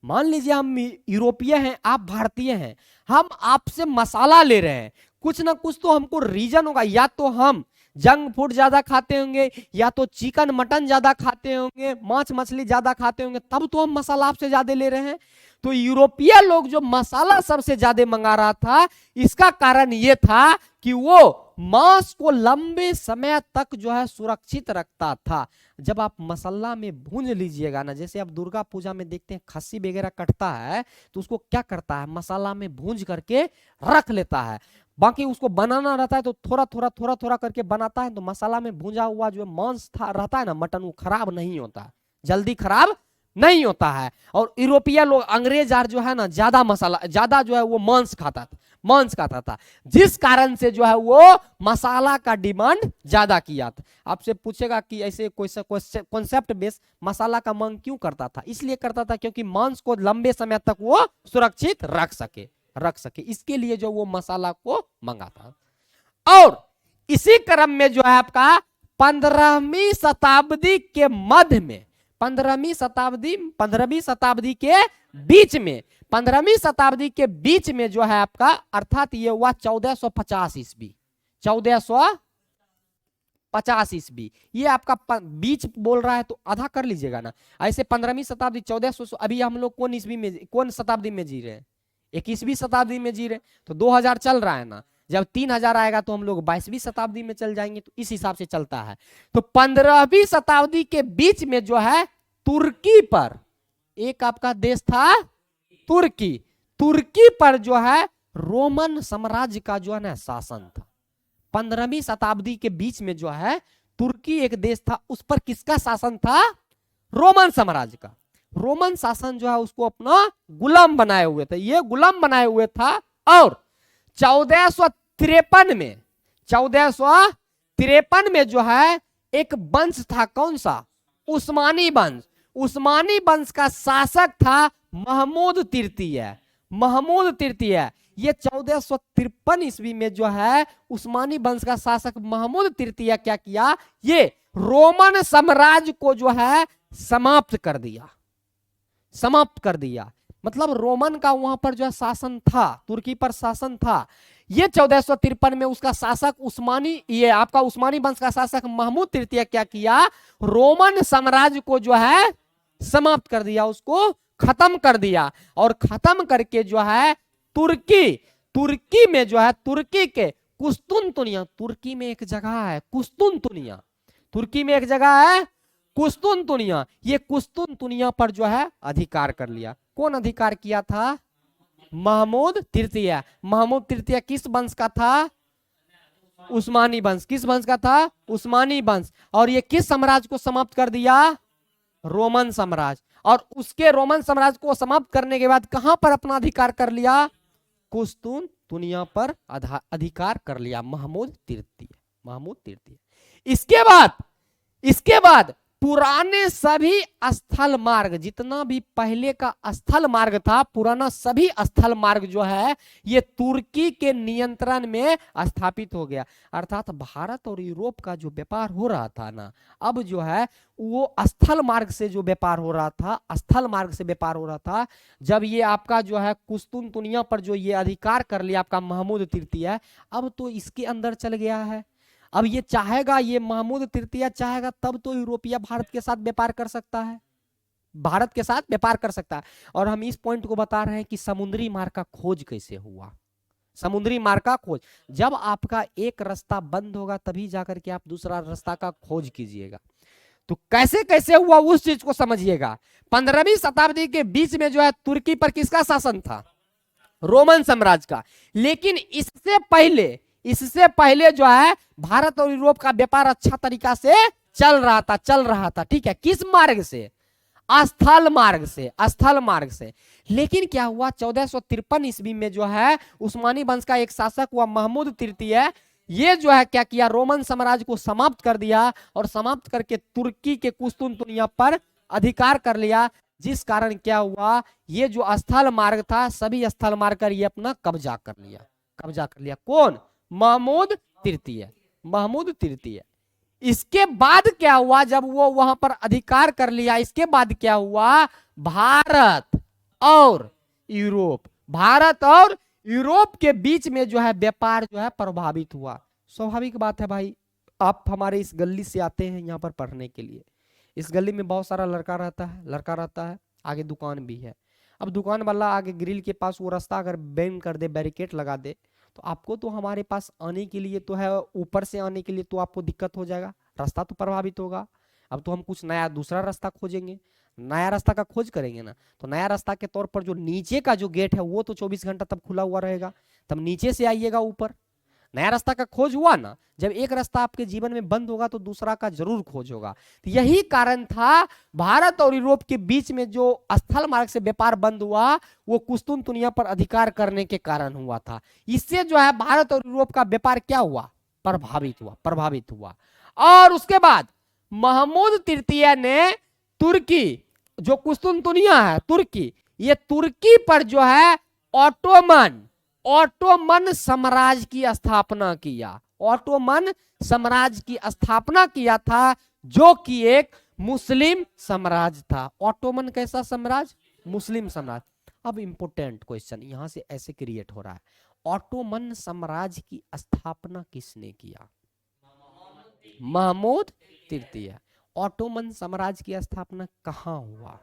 मान लीजिए हम यूरोपीय हैं, आप भारतीय हैं, हम आपसे मसाला ले रहे हैं, कुछ ना कुछ तो हमको रीजन होगा, या तो हम जंक फूड ज्यादा खाते होंगे, या तो चिकन मटन ज्यादा खाते होंगे, मांस मछली ज्यादा खाते होंगे, तब तो हम मसाला आपसे ज्यादा ले रहे हैं। तो यूरोपीय लोग जो मसाला सबसे ज्यादा मंगा रहा था, इसका कारण यह था कि वो मांस को लंबे समय तक जो है सुरक्षित रखता था। जब आप मसाला में भूंज लीजिएगा ना, जैसे आप दुर्गा पूजा में देखते हैं खस्सी वगैरह कटता है तो उसको क्या करता है, मसाला में भूंज करके रख लेता है। बाकी उसको बनाना रहता है तो थोड़ा थोड़ा करके बनाता है, तो मसाला में भूंजा हुआ जो मांस रहता है ना, मटन, वो खराब नहीं होता, जल्दी खराब नहीं होता है। और यूरोपीय लोग, अंग्रेज जो है ना, ज्यादा जो है वो मांस खाता था, जिस कारण से जो है वो मसाला का डिमांड ज्यादा किया था। आपसे पूछेगा कि ऐसे कोई कॉन्सेप्ट बेस मसाला का मांग क्यों करता था, इसलिए करता था क्योंकि मांस को लंबे समय तक वो सुरक्षित रख सके, इसके लिए जो वो मसाला को मंगाता। और इसी क्रम में जो है आपका 15वीं शताब्दी के मध्य में, 15वीं शताब्दी के बीच में, 15वीं शताब्दी के बीच में जो है आपका, अर्थात ये हुआ 1450 ईस्वी, 1450 ईस्वी। ये आपका बीच बोल रहा है तो आधा कर लीजिएगा ना, ऐसे 15वीं शताब्दी 1400, अभी हम लोग कौन ईस्वी में, कौन शताब्दी में जी रहे हैं, 21वीं शताब्दी में जी रहे, तो 2000 चल रहा है ना, जब 3000 आएगा तो हम लोग 22वीं शताब्दी में चल जाएंगे, तो इस हिसाब से चलता है। तो 15वीं शताब्दी के बीच में जो है तुर्की पर, एक आपका देश था तुर्की, तुर्की पर जो है रोमन साम्राज्य का जो है ना शासन था। 15वीं शताब्दी के बीच में जो है तुर्की एक देश था, उस पर किसका शासन था? रोमन साम्राज्य का। रोमन शासन जो है उसको अपना गुलाम बनाए हुए थे, ये गुलाम बनाए हुए था। और 1453 में जो है एक वंश था, कौन सा? उस्मानी वंश। उस्मानी वंश का शासक था महमूद तृतीय। महमूद तृतीय ये 1453 ईस्वी में जो है उस्मानी वंश का शासक महमूद तृतीय क्या किया? ये रोमन साम्राज्य को जो है समाप्त कर दिया। समाप्त कर दिया मतलब रोमन का वहां पर जो है शासन था, तुर्की पर शासन था। ये 1453 में उसका शासक उस्मानी, ये आपका उस्मानी वंश का शासक महमूद तृतीय क्या किया? रोमन साम्राज्य को जो है समाप्त कर दिया, उसको खत्म कर दिया। और खत्म करके जो है तुर्की में जो है, तुर्की के कुस्तुनतुनिया, तुर्की में एक जगह है कुस्तुनतुनिया, तुर्की में एक जगह है कुस्तुनतुनिया, ये कुस्तुनतुनिया पर जो है अधिकार कर लिया। कौन अधिकार किया था? महमूद तृतीय। महमूद तृतीय किस वंश का था? उस्मानी वंश। किस वंश का था? उस्मानी वंश। और ये किस साम्राज्य को समाप्त कर दिया? रोमन साम्राज्य। और उसके रोमन साम्राज्य को समाप्त करने के बाद कहां पर अपना अधिकार कर लिया? कुस्तुनतुनिया पर अधिकार कर लिया महमूद तृतीय। महमूद तृतीय। इसके बाद पुराने सभी स्थल मार्ग, जितना भी पहले का स्थल मार्ग था, पुराना सभी स्थल मार्ग जो है ये तुर्की के नियंत्रण में स्थापित हो गया। अर्थात भारत और यूरोप का जो व्यापार हो रहा था ना, अब जो है वो स्थल मार्ग से जो व्यापार हो रहा था, स्थल मार्ग से व्यापार हो रहा था। जब ये आपका जो है कुस्तुनतुनिया पर जो ये अधिकार कर लिया आपका महमूद तृतीय, अब तो इसके अंदर चल गया है। अब ये चाहेगा, ये महमूद तृतीय चाहेगा तब तो यूरोपिया भारत के साथ व्यापार कर सकता है, भारत के साथ व्यापार कर सकता है। और हम इस पॉइंट को बता रहे हैं कि समुद्री मार्ग का खोज कैसे हुआ। समुद्री मार्ग का खोज, जब आपका एक रास्ता बंद होगा तभी जाकर के आप दूसरा रास्ता का खोज कीजिएगा। तो कैसे कैसे हुआ उस चीज को समझिएगा। 15वीं शताब्दी के बीच में जो है तुर्की पर किसका शासन था? रोमन साम्राज्य का। लेकिन इससे पहले जो है भारत और यूरोप का व्यापार अच्छा तरीका से चल रहा था। ठीक है, किस मार्ग से? स्थल मार्ग से। लेकिन क्या हुआ? 1453 ईस्वी में जो है उस्मानी वंश का एक शासक हुआ महमूद तृतीय, ये जो है क्या किया? रोमन साम्राज्य को समाप्त कर दिया और समाप्त करके तुर्की के कुस्तुनतुनिया पर अधिकार कर लिया। जिस कारण क्या हुआ? ये जो स्थल मार्ग था, सभी स्थल मार्ग कर ये अपना कब्जा कर लिया। कौन? महमूद तृतीय। इसके बाद क्या हुआ? जब वो वहां पर अधिकार कर लिया, इसके बाद क्या हुआ? भारत और यूरोप के बीच में जो है व्यापार जो है प्रभावित हुआ। स्वाभाविक बात है भाई, आप हमारे इस गली से आते हैं यहाँ पर पढ़ने के लिए। इस गली में बहुत सारा लड़का रहता है, आगे दुकान भी है। अब दुकान वाला आगे ग्रिल के पास वो रास्ता अगर बैन कर दे, बैरिकेड लगा दे, तो आपको तो हमारे पास आने के लिए तो है, ऊपर से आने के लिए तो आपको दिक्कत हो जाएगा, रास्ता तो प्रभावित होगा। अब तो हम कुछ नया दूसरा रास्ता खोजेंगे, नया रास्ता का खोज करेंगे ना। तो नया रास्ता के तौर पर जो नीचे का जो गेट है वो तो 24 घंटा तब खुला हुआ रहेगा, तब नीचे से आइएगा ऊपर। नया रास्ता का खोज हुआ ना। जब एक रास्ता आपके जीवन में बंद होगा तो दूसरा का जरूर खोज होगा। तो यही कारण था भारत और यूरोप के बीच में जो स्थल मार्ग से व्यापार बंद हुआ, वो कुस्तुनतुनिया पर अधिकार करने के कारण हुआ था। इससे जो है भारत और यूरोप का व्यापार क्या हुआ? प्रभावित हुआ। और उसके बाद महमूद तृतीय ने तुर्की, जो कुस्तुनतुनिया है तुर्की, ये तुर्की पर जो है ऑटोमन साम्राज्य की स्थापना किया। ऑटोमन साम्राज्य की स्थापना किया था, जो कि एक मुस्लिम साम्राज्य था। ऑटोमन कैसा साम्राज्य? मुस्लिम साम्राज्य। अब इंपोर्टेंट क्वेश्चन यहां से ऐसे क्रिएट हो रहा है, ऑटोमन साम्राज्य की स्थापना किसने किया? महमूद तृतीय। ऑटोमन साम्राज्य की स्थापना कहां हुआ?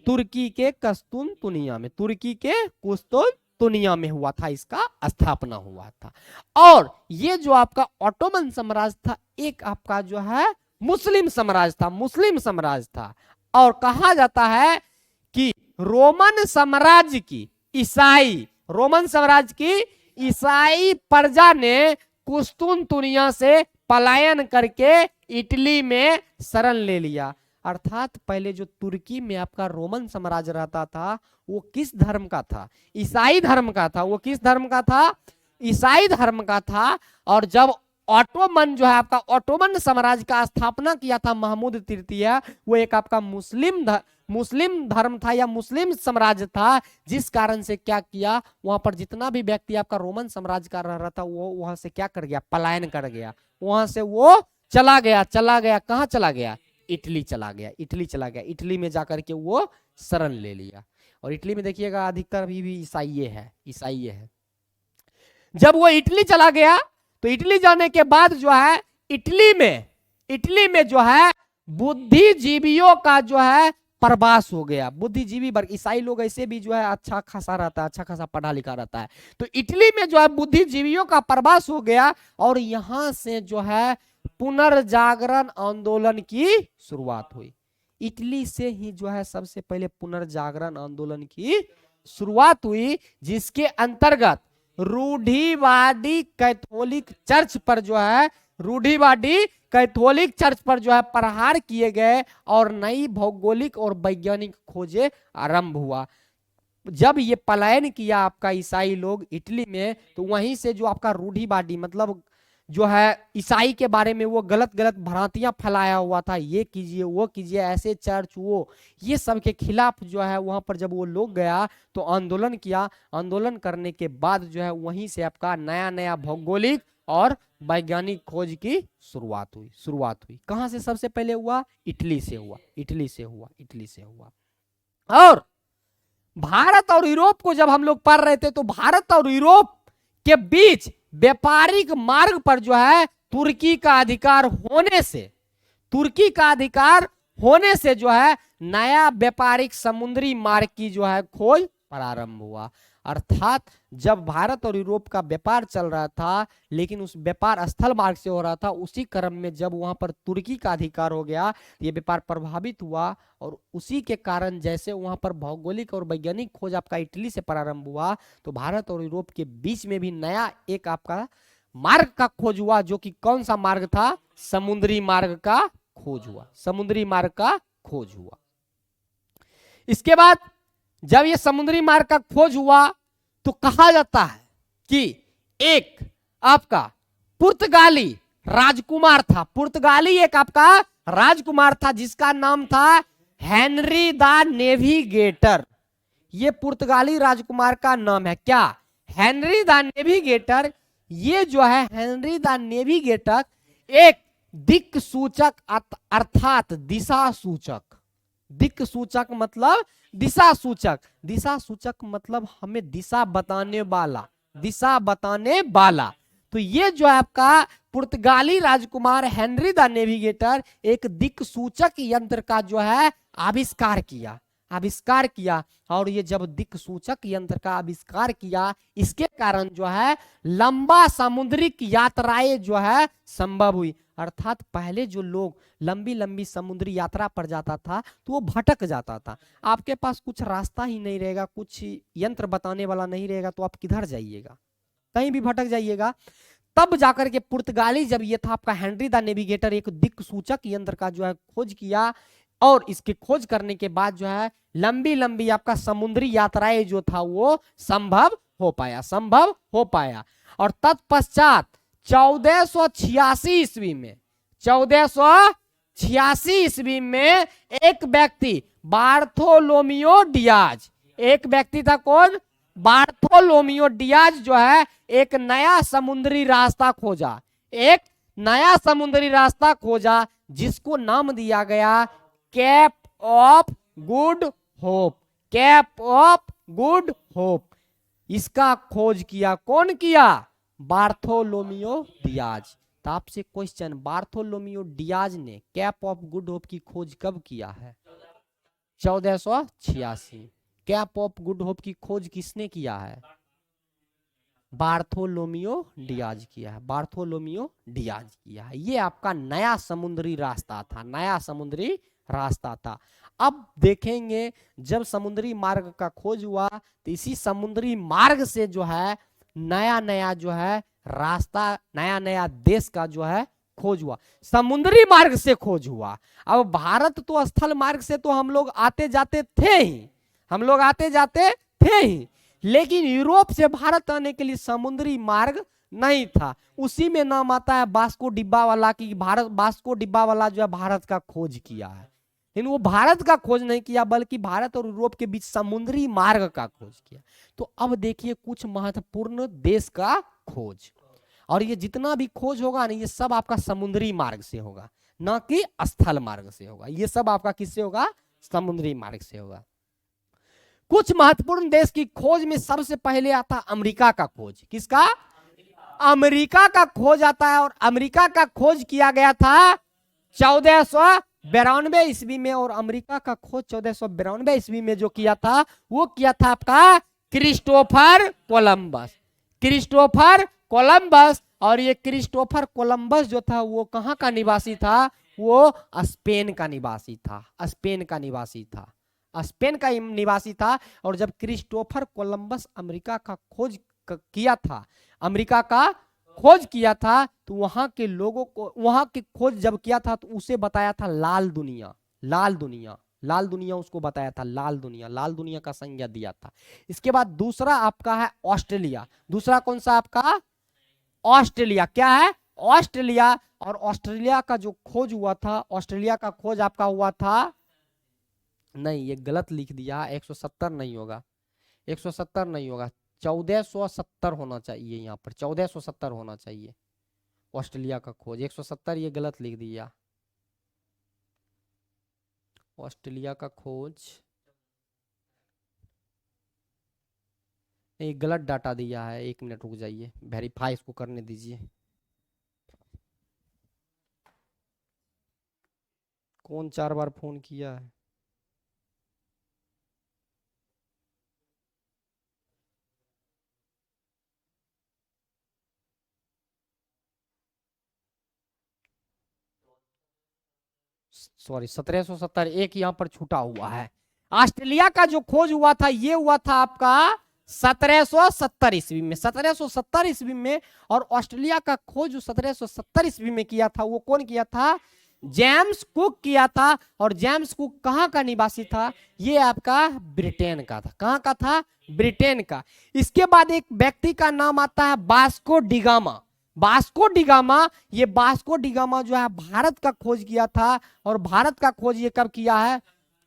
तुर्की के कुस्तुनतुनिया में, तुर्की के कुस्तुनतुनिया में हुआ था, इसका स्थापना हुआ था। और ये जो आपका ऑटोमन साम्राज्य था, एक आपका जो है मुस्लिम साम्राज्य था, और कहा जाता है कि रोमन साम्राज्य की रोमन साम्राज्य की ईसाई प्रजा ने कुस्तुनतुनिया से पलायन करके इटली में शरण ले लिया। अर्थात पहले जो तुर्की में आपका रोमन साम्राज्य रहता था वो किस धर्म का था? ईसाई धर्म का था। वो किस धर्म का था? ईसाई धर्म का था। और जब ऑटोमन जो है आपका ऑटोमन साम्राज्य का स्थापना किया था महमूद तृतीय, वो एक आपका मुस्लिम धर्म था या मुस्लिम साम्राज्य था, जिस कारण से क्या किया, वहां पर जितना भी व्यक्ति आपका रोमन साम्राज्य का रह रहा था वो वहां से क्या कर गया? पलायन कर गया। वहां से वो चला गया कहां चला गया? इटली चला गया। इटली में जाकर के वो शरण ले लिया। और इटली में देखिएगा अधिकतर अभी भी ईसाई है। जब वो इटली चला गया तो इटली जाने के बाद जो है इटली में जो है बुद्धिजीवियों का जो है प्रवास हो गया। बुद्धिजीवी वर्ग, ईसाई लोग ऐसे भी जो है अच्छा खासा रहता है, अच्छा खासा पढ़ा लिखा रहता है। तो इटली में जो है बुद्धिजीवियों का प्रवास हो गया और यहां से जो है पुनर्जागरण आंदोलन की शुरुआत हुई। इटली से ही जो है सबसे पहले पुनर्जागरण आंदोलन की शुरुआत हुई, जिसके अंतर्गत रूढ़िवादी कैथोलिक चर्च पर जो है प्रहार किए गए और नई भौगोलिक और वैज्ञानिक खोजें आरंभ हुआ। जब ये पलायन किया आपका ईसाई लोग इटली में, तो वहीं से जो आपका रूढ़िवादी मतलब जो है ईसाई के बारे में वो गलत भ्रांतियां फैलाया हुआ था, ये कीजिए वो कीजिए, ऐसे चर्च वो, ये सब के खिलाफ जो है वहां पर जब वो लोग गया तो आंदोलन किया। आंदोलन करने के बाद जो है वहीं से आपका नया भौगोलिक और वैज्ञानिक खोज की शुरुआत हुई। कहां से सबसे पहले हुआ? इटली से हुआ। और भारत और यूरोप को जब हम लोग पढ़ रहे थे तो भारत और यूरोप के बीच व्यापारिक मार्ग पर जो है तुर्की का अधिकार होने से जो है नया व्यापारिक समुद्री मार्ग की जो है खोज प्रारंभ हुआ। अर्थात जब भारत और यूरोप का व्यापार चल रहा था, लेकिन उस व्यापार स्थल मार्ग से हो रहा था, उसी क्रम में जब वहां पर तुर्की का अधिकार हो गया, ये व्यापार प्रभावित हुआ। और उसी के कारण जैसे वहां पर भौगोलिक और वैज्ञानिक खोज आपका इटली से प्रारंभ हुआ, तो भारत और यूरोप के बीच में भी नया एक आपका मार्ग का खोज हुआ, जो कि कौन सा मार्ग था? समुद्री मार्ग का खोज हुआ। इसके बाद जब ये समुद्री मार्ग का खोज हुआ तो कहा जाता है कि एक आपका पुर्तगाली राजकुमार था जिसका नाम था हेनरी द नेविगेटर। ये पुर्तगाली राजकुमार का नाम है क्या? Henry the navigator. ये जो है हेनरी द नेविगेटर एक दिक् सूचक अर्थात दिशा सूचक मतलब हमें दिशा बताने वाला। तो ये जो है आपका पुर्तगाली राजकुमार हेनरी द नेविगेटर एक दिक् सूचक यंत्र का जो है आविष्कार किया। और ये जब दिक् सूचक यंत्र का आविष्कार किया, इसके कारण जो है लंबा समुद्रिक यात्राएं जो है संभव हुई। अर्थात पहले जो लोग लंबी समुद्री यात्रा पर जाता था तो वो भटक जाता था। आपके पास कुछ रास्ता ही नहीं रहेगा, कुछ यंत्र बताने वाला नहीं रहेगा, तो आप किधर जाइएगा? कहीं भी भटक जाइएगा। तब जाकर के पुर्तगाली जब ये था आपका हेनरी द नेविगेटर एक दिक् सूचक यंत्र का जो है खोज किया, और इसकी खोज करने के बाद जो है लंबी आपका समुद्री यात्राएं जो था वो संभव हो पाया। और तत्पश्चात 1486 ईस्वी में एक व्यक्ति बार्थोलोमियो डियाज, एक व्यक्ति था कौन? बार्थोलोमियो डियाज जो है एक नया समुद्री रास्ता खोजा, जिसको नाम दिया गया कैप ऑफ गुड होप। इसका खोज किया कौन किया? Bartolomeu Diaz. तो आपसे क्वेश्चन, बार्थोलोमियो डियाज ने कैप ऑफ गुड होप की खोज कब किया है? 1486। कैप ऑफ गुड होप की खोज किसने किया है? बार्थोलोमियो डियाज किया है। ये आपका नया समुद्री रास्ता था। अब देखेंगे जब समुद्री मार्ग का खोज हुआ तो इसी समुद्री मार्ग से जो है नया नया जो है रास्ता, नया नया देश का जो है खोज हुआ, समुद्री मार्ग से खोज हुआ। अब भारत तो स्थल मार्ग से तो हम लोग आते जाते थे ही, हम लोग आते जाते थे ही, लेकिन यूरोप से भारत आने के लिए समुद्री मार्ग नहीं था। उसी में नाम आता है वास्को डिब्बा वाला की भारत, वास्को डिब्बा वाला जो है भारत का खोज किया है, लेकिन वो भारत का खोज नहीं किया बल्कि भारत और यूरोप के बीच समुद्री मार्ग का खोज किया। तो अब देखिए कुछ महत्वपूर्ण देश का खोज, और ये जितना भी खोज होगा ना ये सब आपका समुद्री मार्ग से होगा, ना कि स्थल मार्ग से होगा। ये सब आपका किससे होगा? समुद्री मार्ग से होगा। कुछ महत्वपूर्ण देश की खोज में सबसे पहले आता अमेरिका का खोज। किसका? अमेरिका का खोज आता है, और अमेरिका का खोज किया गया था 1492 ईस्वी में, और अमेरिका का खोज 1492 ईस्वी में जो किया था वो किया था आपका क्रिस्टोफर कोलंबस। क्रिस्टोफर कोलंबस, और ये क्रिस्टोफर कोलंबस जो था वो कहाँ का निवासी था? वो स्पेन का निवासी था, स्पेन का निवासी था, स्पेन का निवासी था। और जब क्रिस्टोफर कोलंबस अमेरिका का खोज किया था, अमेरिका का खोज किया था, तो वहां के लोगों को, वहां की खोज जब किया था तो उसे बताया था लाल दुनिया, लाल दुनिया, लाल दुनिया उसको बताया था, लाल दुनिया, लाल दुनिया का संज्ञा दिया था। इसके बाद दूसरा आपका है ऑस्ट्रेलिया। दूसरा कौन सा आपका? ऑस्ट्रेलिया। क्या है? ऑस्ट्रेलिया। और ऑस्ट्रेलिया का जो खोज हुआ था, ऑस्ट्रेलिया का खोज आपका हुआ था, नहीं ये गलत लिख दिया, 170 नहीं होगा, 170 नहीं होगा, 1470 होना चाहिए, यहाँ पर 1470 होना चाहिए ऑस्ट्रेलिया का खोज। 170 ये गलत लिख दिया। ऑस्ट्रेलिया का खोज नहीं, गलत डाटा दिया है। 1 मिनट रुक जाइए, वेरीफाई इसको करने दीजिए। कौन 4 बार फोन किया है? सॉरी, 1770 एक यहाँ पर छूटा हुआ है। ऑस्ट्रेलिया का जो खोज हुआ था ये हुआ था आपका 1770 ईस्वी में, 1770 ईस्वी में। और ऑस्ट्रेलिया का खोज जो 1770 ईस्वी में किया था वो कौन किया था? जेम्स कुक किया था। और जेम्स कुक कहाँ का निवासी था? ये आपका ब्रिटेन का था। कहाँ का था? ब्रिटेन का। इसके बाद एक व्यक्ति का नाम आता है वास्को डिगामा। वास्को डिगामा, ये वास्को डिगामा जो है भारत का खोज किया था। और भारत का खोज ये कब किया है?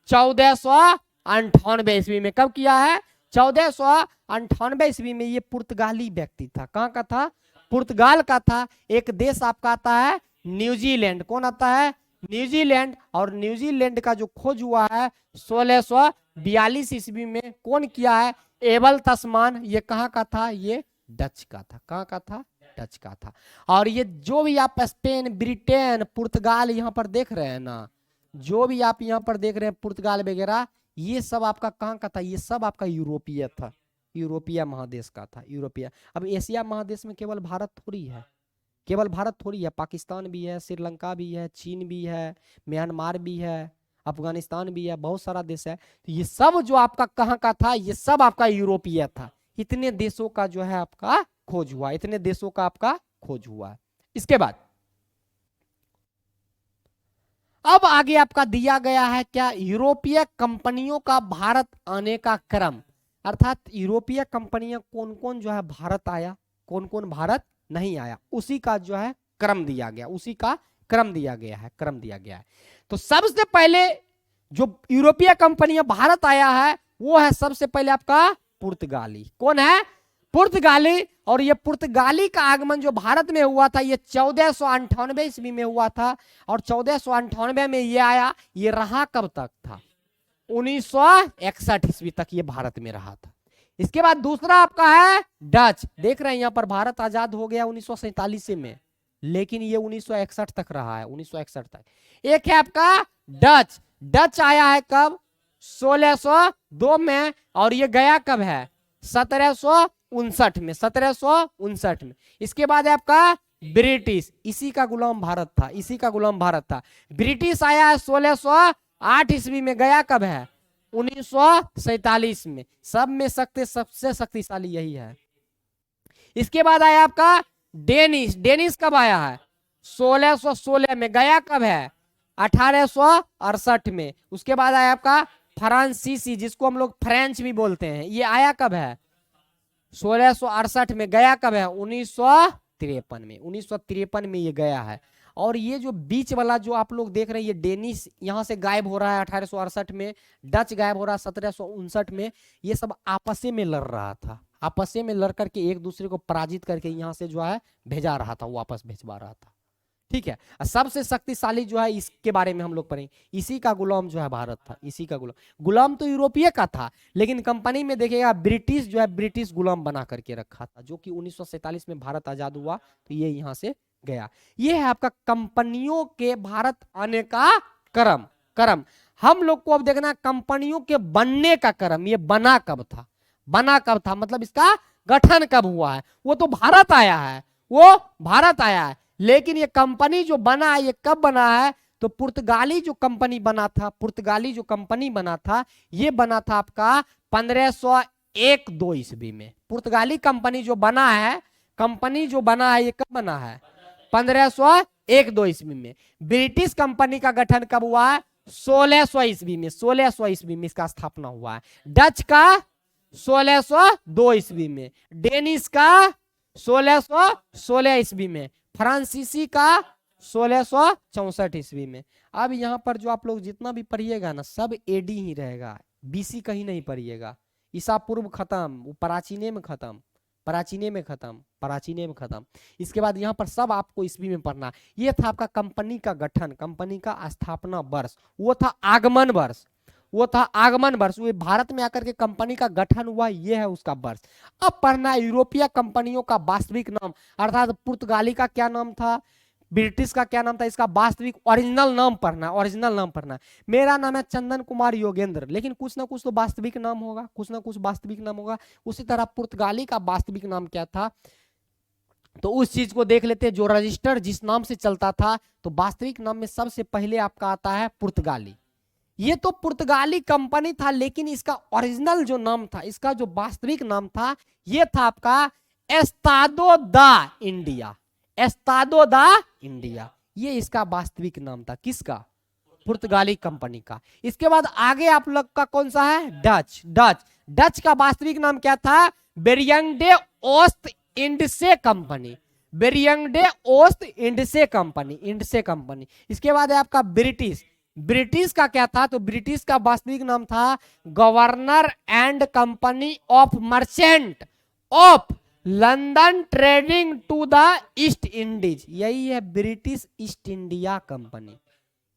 1498 ईस्वी में। कब किया है? 1498 ईस्वी में। ये पुर्तगाली व्यक्ति था। कहाँ का था? पुर्तगाल का था। एक देश आपका आता है न्यूजीलैंड। कौन आता है? न्यूजीलैंड। और न्यूजीलैंड का जो खोज हुआ है 1642 ईस्वी में। कौन किया है? एबल तस्मान। ये कहाँ का था? ये डच का था। कहाँ का था? डच का था। और ये जो भी आप स्पेन, ब्रिटेन, पुर्तगाल यहाँ पर देख रहे हैं ना, जो भी आप यहाँ पर देख रहे हैं पुर्तगाल वगैरह, ये सब आपका कहाँ का था? ये सब आपका यूरोपीय था, यूरोपीय महादेश का था, यूरोपीय। अब एशिया महादेश में केवल भारत थोड़ी है, केवल भारत थोड़ी है, पाकिस्तान भी है, श्रीलंका भी है, चीन भी है, म्यांमार भी है, अफगानिस्तान भी है, बहुत सारा देश है। तो ये सब जो आपका कहाँ का था? ये सब आपका यूरोपीय था। इतने देशों का जो है आपका खोज हुआ, इतने देशों का आपका खोज हुआ। इसके बाद अब आगे आपका दिया गया है क्या? यूरोपीय कंपनियों का भारत आने का क्रम, अर्थात यूरोपीय कंपनियां कौन कौन जो है भारत आया, कौन कौन भारत नहीं आया, उसी का जो है क्रम दिया गया, उसी का क्रम दिया गया है, क्रम दिया गया है। तो सबसे पहले जो यूरोपीय कंपनियां भारत आया है वो है सबसे पहले आपका पुर्तगाली। कौन है? पुर्तगाली। और ये पुर्तगाली का आगमन जो भारत में हुआ था ये 1498 ईस्वी में हुआ था। और 1498 में ये आया, ये रहा कब तक था? 1961 ईस्वी तक ये भारत में रहा था। इसके बाद दूसरा आपका है डच। देख रहे हैं यहाँ पर भारत आजाद हो गया 1947 में, लेकिन ये 1961 तक रहा है, 1961 तक। एक है आपका डच। डच आया है कब? 1602 में। और ये गया कब है? 1759 में, 1759 में। इसके बाद है आपका ब्रिटिश, इसी का गुलाम भारत था, इसी का गुलाम भारत था। ब्रिटिश आया है 8 ईस्वी में, गया कब है 1947 में। सब में सबसे शक्तिशाली यही है। इसके बाद आया आपका डेनिस। डेनिस कब आया है 1616 में। गया कब है 1868 में। उसके बाद आया आपका फ्रांसीसी, जिसको हम लोग फ्रेंच भी बोलते हैं, ये आया कब है 1668 में। गया कब है 1953 में। 1953 में ये गया है। और ये जो बीच वाला जो आप लोग देख रहे हैं, ये डेनिस यहां से गायब हो रहा है 1868 में, डच गायब हो रहा है 1759 में। ये सब आपस में लड़ रहा था, आपस में लड़ करके एक दूसरे को पराजित करके यहाँ से जो है भेजा रहा था, वापस भेजवा रहा था। ठीक है। सबसे शक्तिशाली जो है इसके बारे में हम लोग पढ़ेंगे। इसी का गुलाम जो है भारत था, इसी का गुलाम तो यूरोपीय का था, लेकिन कंपनी में देखिएगा ब्रिटिश जो है, ब्रिटिश गुलाम बना करके रखा था, जो कि 1947 में भारत आजाद हुआ तो ये यहाँ से गया। ये है आपका कंपनियों के भारत आने का क्रम। हम लोग को अब देखना कंपनियों के बनने का क्रम। ये बना कब था, बना कब था मतलब इसका गठन कब हुआ है। वो तो भारत आया है, वो भारत आया है, लेकिन ये कंपनी जो बना है ये कब बना है तो पुर्तगाली जो कंपनी बना था, पुर्तगाली जो कंपनी बना था, ये बना था आपका 1501-2 ईस्वी में। पुर्तगाली कंपनी जो बना है, कंपनी जो बना है ये कब बना है 1501-2 ईस्वी में। ब्रिटिश कंपनी का गठन कब हुआ है 1600 ईस्वी में। 1600 ईस्वी में इसका स्थापना हुआ है। डच का 1602 ईस्वी में, डेनिश का 1616 ईस्वी में, फ्रांसीसी का 1664 ईस्वी में। अब यहाँ पर जो आप लोग जितना भी पढ़िएगा ना, सब एडी ही रहेगा, बीसी कहीं नहीं पढ़िएगा। ईसा पूर्व खत्म, प्राचीने में खत्म, प्राचीने में खत्म, प्राचीने में खत्म। इसके बाद यहाँ पर सब आपको ईस्वी में पढ़ना। ये था आपका कंपनी का गठन, कंपनी का स्थापना वर्ष, वो था आगमन वर्ष, वो था आगमन वर्ष। वो भारत में आकर के कंपनी का गठन हुआ, ये है उसका वर्ष। अब पढ़ना यूरोपीय कंपनियों का वास्तविक नाम, अर्थात पुर्तगाली का क्या नाम था, ब्रिटिश का क्या नाम था, इसका वास्तविक ओरिजिनल नाम पढ़ना, ओरिजिनल नाम पढ़ना। मेरा नाम है चंदन कुमार योगेंद्र, लेकिन कुछ ना कुछ तो वास्तविक नाम होगा, कुछ ना कुछ वास्तविक नाम होगा। उसी तरह पुर्तगाली का वास्तविक नाम क्या था तो उस चीज को देख लेते हैं, जो रजिस्टर जिस नाम से चलता था। तो वास्तविक नाम में सबसे पहले आपका आता है पुर्तगाली। ये तो पुर्तगाली कंपनी था, लेकिन इसका ओरिजिनल जो नाम था, इसका जो वास्तविक नाम था, ये था आपका एस्तादो दा इंडिया। एस्तादो दा इंडिया, ये इसका वास्तविक नाम था, किसका पुर्तगाली कंपनी का। इसके बाद आगे आप लोग का कौन सा है डच। डच डच का वास्तविक नाम क्या था बेरियंगडे ओस्ट इंडसे कंपनी, बेरियंगडे ओस्ट इंडसे कंपनी, इंडसे कंपनी। इसके बाद है आपका ब्रिटिश। ब्रिटिश का क्या था तो ब्रिटिश का वास्तविक नाम था governor and company of merchant of London trading to the East Indies. यही है ब्रिटिश ईस्ट इंडिया कंपनी।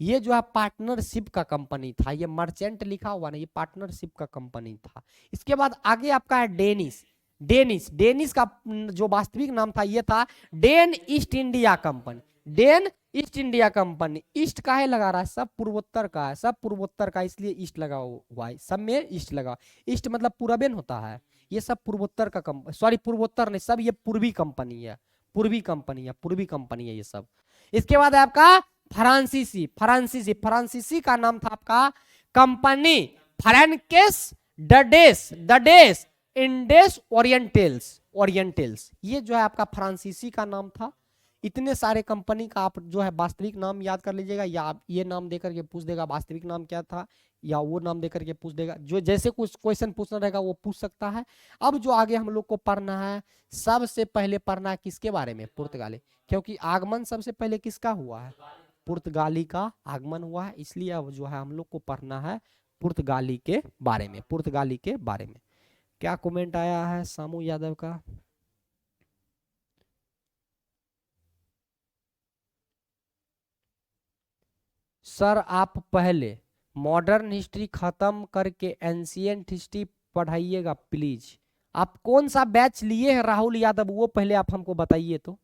ये जो है पार्टनरशिप का कंपनी था, ये मर्चेंट लिखा हुआ ना, ये पार्टनरशिप का कंपनी था। इसके बाद आगे आपका है डेनिस। डेनिस, डेनिस का जो वास्तविक नाम था ये था Dane East India Company, Dane East India Company. East का है लगा रहा है, सब पूर्वोत्तर का है, सब पूर्वोत्तर का, इसलिए ईस्ट लगा हुआ है, सब में ईस्ट लगा। ईस्ट मतलब पूर्वेन होता है, ये सब पूर्वोत्तर का कंपनी, सॉरी पूर्वोत्तर नहीं, सब ये पूर्वी कंपनी है, पूर्वी कंपनी है, पूर्वी कंपनी है ये सब। इसके बाद है आपका फ्रांसीसी। फ्रांसीसी, फ्रांसीसी का नाम था आपका कंपनी फ्रैंकेस डडेस, डडेस इंडेस ओरिएंटल्स, ओरिएंटल्स। ये जो है आपका फ्रांसीसी का नाम था। इतने सारे कंपनी का आप जो है वास्तविक नाम याद कर लीजिएगा, या आप ये नाम देकर के पूछ देगा वास्तविक नाम क्या था, या वो नाम देकर के पूछ देगा, जो जैसे कुछ क्वेश्चन पूछना रहेगा वो पूछ सकता है। अब जो आगे हम लोग को पढ़ना है, सबसे पहले पढ़ना है किसके बारे में पुर्तगाली, क्योंकि आगमन सबसे पहले किसका हुआ है पुर्तगाली का आगमन हुआ है, इसलिए अब जो है हम लोग को पढ़ना है पुर्तगाली के बारे में, पुर्तगाली के बारे में। क्या कमेंट आया है सामू यादव का? सर आप पहले मॉडर्न हिस्ट्री खत्म करके एंशिएंट हिस्ट्री पढ़ाइएगा प्लीज। आप कौन सा बैच लिए हैं राहुल यादव, वो पहले आप हमको बताइए तो,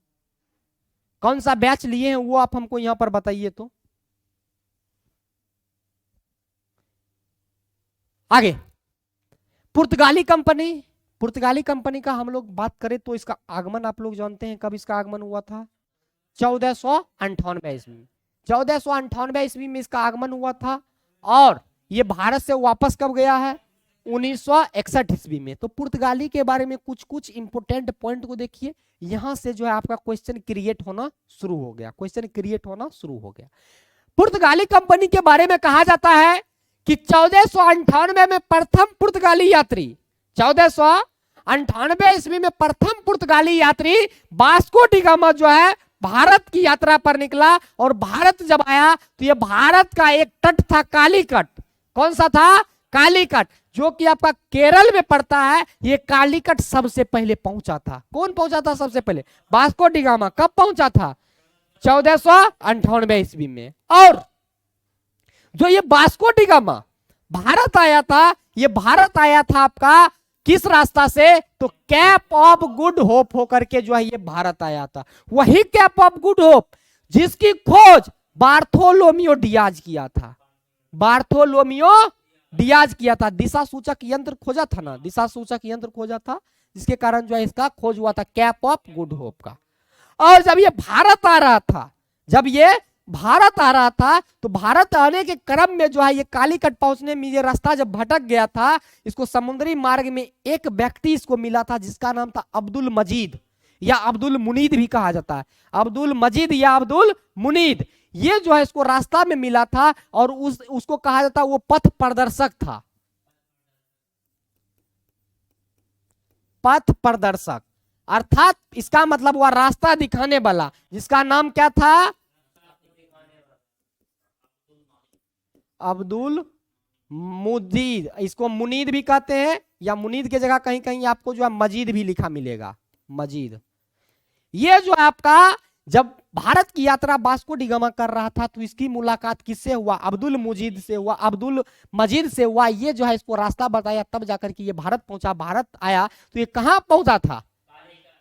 कौन सा बैच लिए हैं वो आप हमको यहां पर बताइए तो। आगे पुर्तगाली कंपनी, पुर्तगाली कंपनी का हम लोग बात करें तो इसका आगमन आप लोग जानते हैं, कब इसका आगमन हुआ था 1498 ईस्वी में। 1498 ईस्वी में इसका आगमन हुआ था। और ये भारत से वापस कब गया है? 1961 ईस्वी में। तो पुर्तगाली के बारे में कुछ कुछ इंपोर्टेंट पॉइंट को देखिए, यहां से जो है आपका क्वेश्चन क्रिएट होना शुरू हो गया, क्वेश्चन क्रिएट होना शुरू हो गया। पुर्तगाली कंपनी के बारे में कहा जाता है कि 1498 में प्रथम पुर्तगाली यात्री, 1498 ईस्वी में प्रथम पुर्तगाली यात्री वास्को डी गामा जो है भारत की यात्रा पर निकला। और भारत जब आया तो ये भारत का एक तट था कालीकट। कौन सा था? कालीकट, जो कि आपका केरल में पड़ता है। ये कालीकट सबसे पहले पहुंचा था। कौन पहुंचा था सबसे पहले? Vasco D gamma. कब पहुंचा था? 1498 ईस्वी में। और जो ये वास्को डी गामा भारत आया था, ये भारत आया था आपका किस रास्ता से? तो कैप ऑफ गुड होप होकर के जो है ये भारत आया था। वही कैप ऑफ गुड होप जिसकी खोज बार्थोलोमियो डियाज किया था। बार्थोलोमियो डियाज किया था। दिशा सूचक यंत्र खोजा था ना, दिशा सूचक यंत्र खोजा था, जिसके कारण जो है इसका खोज हुआ था कैप ऑफ गुड होप का। और जब ये भारत आ रहा था, जब ये भारत आ रहा था तो भारत आने के क्रम में जो है ये कालीकट पहुंचने में ये रास्ता जब भटक गया था, इसको समुद्री मार्ग में एक व्यक्ति इसको मिला था जिसका नाम था अब्दुल मजीद या अब्दुल मुनीद भी कहा जाता है। अब्दुल मजीद या अब्दुल मुनीद, ये जो है इसको रास्ता में मिला था और उसको कहा जाता वो पथ प्रदर्शक था। पथ प्रदर्शक अर्थात इसका मतलब हुआ रास्ता दिखाने वाला, जिसका नाम क्या था? अब्दुल मुजीद। इसको मुनीद भी कहते हैं, या मुनीद की जगह कहीं कहीं आपको जो है मजीद भी लिखा मिलेगा, मजीद। ये जो है आपका जब भारत की यात्रा वास्को डी गामा कर रहा था तो इसकी मुलाकात किससे हुआ? अब्दुल मुजीद से हुआ, अब्दुल मजीद से हुआ। ये जो है इसको रास्ता बताया, तब जाकर के ये भारत पहुंचा। भारत आया तो ये कहां पहुंचा था?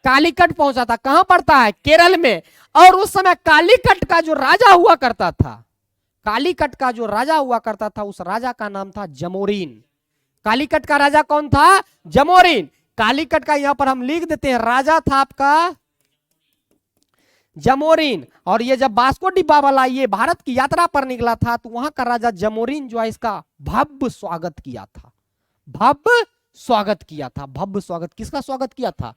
कालीकट पहुंचा था। कहां पड़ता है? केरल में। और उस समय कालीकट का जो राजा हुआ करता था, कालीकट का जो राजा हुआ करता था, उस राजा का नाम था जमोरीन। कालीकट का राजा कौन था? जमोरीन। कालीकट का यहां पर हम लिख देते हैं, राजा था आपका जमोरीन। और ये जब वास्को डी गामा ये भारत की यात्रा पर निकला था तो वहां का राजा जमोरीन जो है इसका भव्य स्वागत किया था। भव्य स्वागत किया था। भव्य स्वागत किसका स्वागत किया था?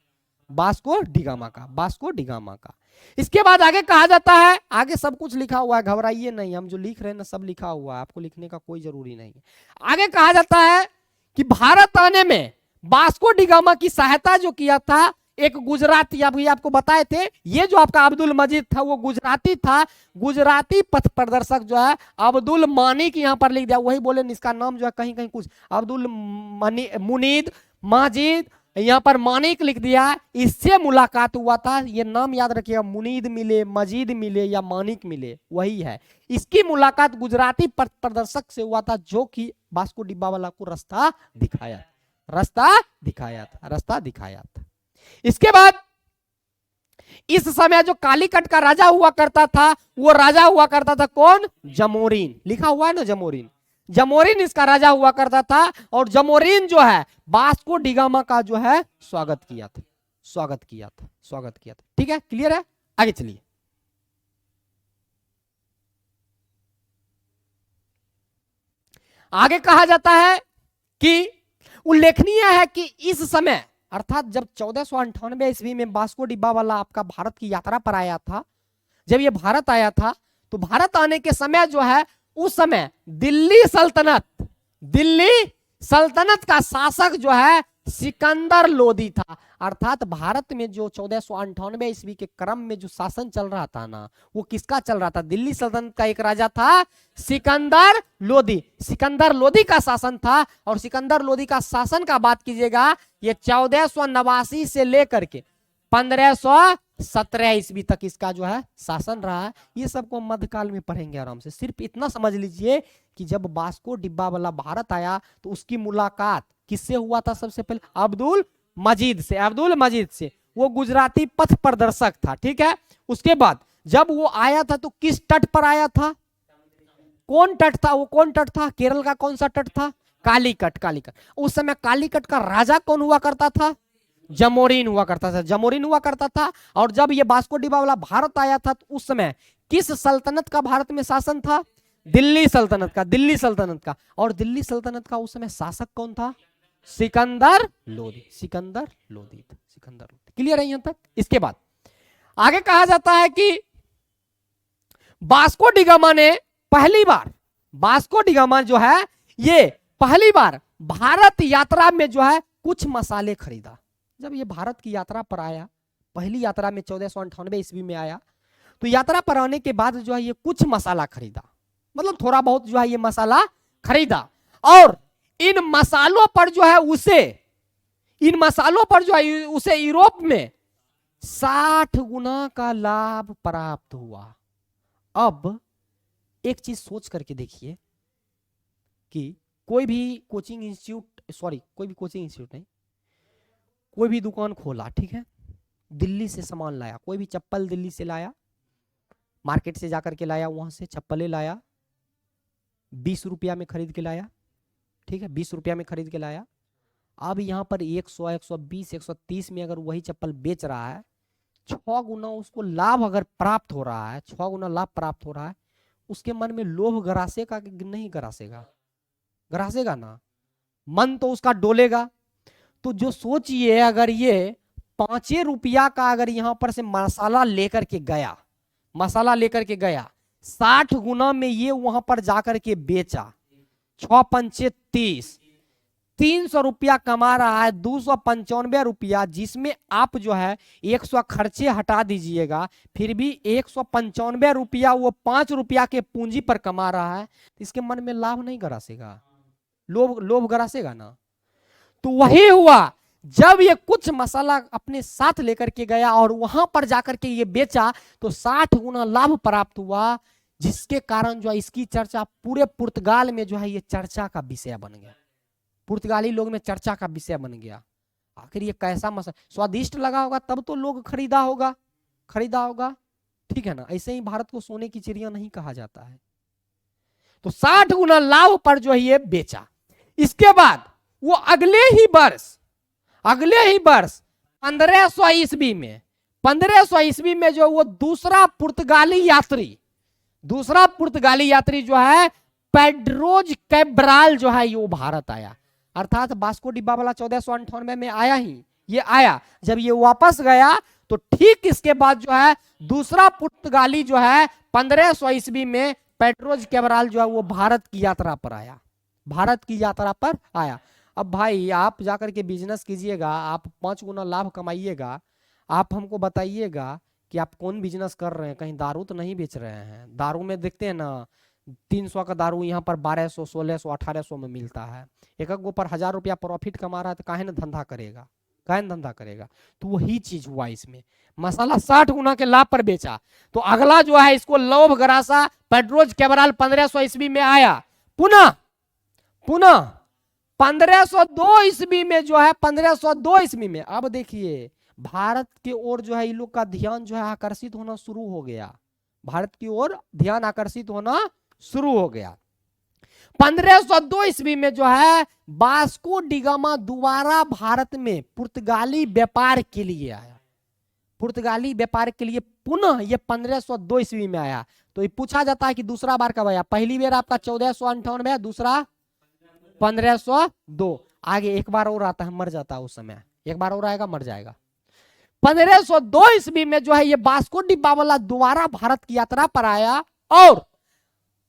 वास्को डी गामा का, वास्को डी गामा का। इसके बाद आगे कहा जाता है, आगे सब कुछ लिखा हुआ है, घबराइए नहीं, हम जो लिख रहे हैं ना सब लिखा हुआ है, आपको लिखने का कोई जरूरी नहीं है। आगे कहा जाता है कि भारत आने में वास्को डी गामा की सहायता जो किया था एक गुजराती, अभी आपको बताए थे, ये जो आपका अब्दुल मजीद था वो गुजराती था। गुजराती पथ प्रदर्शक जो है अब्दुल मानिक यहां पर लिख दिया, वही बोले इसका नाम जो है कहीं कहीं कुछ अब्दुल मुनीद माजिद, यहां पर मानिक लिख दिया। इससे मुलाकात हुआ था। ये नाम याद रखिएगा, मुनीद मिले, मजीद मिले या मानिक मिले, वही है। इसकी मुलाकात गुजराती पथ प्रदर्शक से हुआ था, जो कि वास्को डी गामा को रास्ता दिखाया, रास्ता दिखाया था, रास्ता दिखाया था। इसके बाद इस समय जो कालीकट का राजा हुआ करता था, वो राजा हुआ करता था कौन? जमोरीन। लिखा हुआ है ना जमोरीन। जमोरीन इसका राजा हुआ करता था। और जमोरीन जो है वास्को डी गामा का जो है स्वागत किया था, स्वागत किया था, स्वागत किया था। ठीक है, क्लियर है? आगे चलिए। आगे कहा जाता है कि उल्लेखनीय है कि इस समय अर्थात जब 1498 ईस्वी में वास्को डी गामा आपका भारत की यात्रा पर आया था, जब ये भारत आया था तो भारत आने के समय जो है उस समय दिल्ली सल्तनत का शासक जो है सिकंदर लोदी था। अर्थात भारत में जो 1498 ईस्वी के क्रम में जो शासन चल रहा था ना, वो किसका चल रहा था? दिल्ली सल्तनत का एक राजा था सिकंदर लोदी। सिकंदर लोदी का शासन था। और सिकंदर लोदी का शासन का बात कीजिएगा, ये 1489 से लेकर के 1517 ईस्वी तक इसका जो है शासन रहा है। ये सबको मध्यकाल में पढ़ेंगे आराम से। सिर्फ इतना समझ लीजिए कि जब वास्को डी गामा भारत आया तो उसकी मुलाकात किससे हुआ था? सबसे पहले अब्दुल मजीद से। अब्दुल मजीद से, वो गुजराती पथ प्रदर्शक था। ठीक है। उसके बाद जब वो आया था तो किस तट पर आया था? कौन तट था? वो कौन तट था? केरल का कौन सा तट था? कालीकट। कालीकट। उस समय कालीकट का राजा कौन हुआ करता था? जमोरीन हुआ करता था। जमोरीन हुआ करता था। और जब ये वास्को डी गामा भारत आया था तो उस समय किस सल्तनत का भारत में शासन था? दिल्ली सल्तनत का, दिल्ली सल्तनत का। और दिल्ली सल्तनत का उस समय शासक कौन था? सिकंदर लोदी, सिकंदर लोदी, सिकंदर लोदी। क्लियर है यहां तक? इसके बाद आगे कहा जाता है कि वास्को डी गामा ने पहली बार, वास्को डी गामा जो है ये पहली बार भारत यात्रा में जो है कुछ मसाले खरीदा। जब ये भारत की यात्रा पर आया, पहली यात्रा में 1498 ईस्वी में आया, तो यात्रा पर आने के बाद जो है ये कुछ मसाला खरीदा, मतलब थोड़ा बहुत जो है ये मसाला खरीदा। और इन मसालों पर जो है उसे, इन मसालों पर जो है उसे यूरोप में 60 गुना का लाभ प्राप्त हुआ। अब एक चीज सोच करके देखिए कि कोई भी कोचिंग इंस्टीट्यूट, सॉरी कोई भी कोचिंग इंस्टीट्यूट नहीं, कोई भी दुकान खोला, ठीक है, दिल्ली से सामान लाया, कोई भी चप्पल दिल्ली से लाया, मार्केट से जाकर के लाया, वहां से चप्पलें लाया, 20 रुपया में खरीद के लाया, ठीक है, 20 रुपया में खरीद के लाया। अब यहाँ पर 100, 120, 130 में अगर वही चप्पल बेच रहा है, 6 गुना उसको लाभ अगर प्राप्त हो रहा है, 6 गुना लाभ प्राप्त हो रहा है, उसके मन में लोभ गरासेगा कि नहीं गरासेगा? गरासेगा ना, मन तो उसका डोलेगा। तो जो सोचिए अगर ये 5 रुपया का अगर यहां पर से मसाला लेकर के गया, मसाला लेकर के गया, 60 गुना में ये वहां पर जाकर के बेचा, 6 पंचे 30, 300 रुपया कमा रहा है, 295 रुपया, जिसमें आप जो है 100 खर्चे हटा दीजिएगा, फिर भी 195 रुपया वो 5 रुपया के पूंजी पर कमा रहा है, इसके मन में लाभ नहीं गरासेगा, लोभ गरासेगा ना। तो वही हुआ, जब ये कुछ मसाला अपने साथ लेकर के गया और वहां पर जाकर के ये बेचा, तो 60 गुना लाभ प्राप्त हुआ, जिसके कारण जो है इसकी चर्चा पूरे पुर्तगाल में जो है ये चर्चा का विषय बन गया, पुर्तगाली लोग में चर्चा का विषय बन गया। आखिर ये कैसा मसाला, स्वादिष्ट लगा होगा तब तो लोग खरीदा होगा, ठीक है ना। ऐसे ही भारत को सोने की चिड़िया नहीं कहा जाता है। तो 60 गुना लाभ पर जो है ये बेचा। इसके बाद वो अगले ही वर्ष 1500 ईस्वी में, 1500 ईस्वी में जो वो दूसरा पुर्तगाली यात्री जो है पेड्रोज कैब्राल जो है ये भारत आया। अर्थात वास्को डी गामा 1498 में आया ही, ये आया, जब ये वापस गया तो ठीक इसके बाद जो है दूसरा पुर्तगाली जो है 1500 ईस्वी में पेड्रोज कैब्राल जो है वो भारत की यात्रा पर आया। अब भाई आप जाकर के बिजनेस कीजिएगा, आप 5 गुना लाभ कमाइएगा, आप हमको बताइएगा कि आप कौन बिजनेस कर रहे हैं, कहीं दारू तो नहीं बेच रहे हैं। दारू में देखते हैं ना, 300 का दारू यहाँ पर 1200, 1600, 1800 में मिलता है। एक गो पर 1000 रुपया प्रॉफिट कमा रहा है, तो काहे ना धंधा करेगा। तो वही चीज हुआ इसमें, मसाला 60 गुना के लाभ पर बेचा। तो अगला जो है इसको लोभ गरासा पेड्रोज कैब्राल 1500 ईस्वी में आया। पुनः 1502 ईस्वी में जो है 1502 ईस्वी में, अब देखिए भारत की ओर जो है इन लोग का ध्यान जो है आकर्षित होना शुरू हो गया, भारत की ओर ध्यान आकर्षित होना शुरू हो गया। 1502 ईस्वी में जो है वास्को डी गामा दोबारा भारत में पुर्तगाली व्यापार के लिए आया, पुर्तगाली व्यापार के लिए पुनः ये 1502 ईस्वी में आया। तो ये पूछा जाता है कि दूसरा बार कब आया? पहली बार आपका 1498, दूसरा 1502, आगे एक बार और आता है, मर जाता है उस समय, एक बार और आएगा मर जाएगा। 1502 ईस्वी में जो है ये वास्को डी गामा दोबारा भारत की यात्रा पर आया, और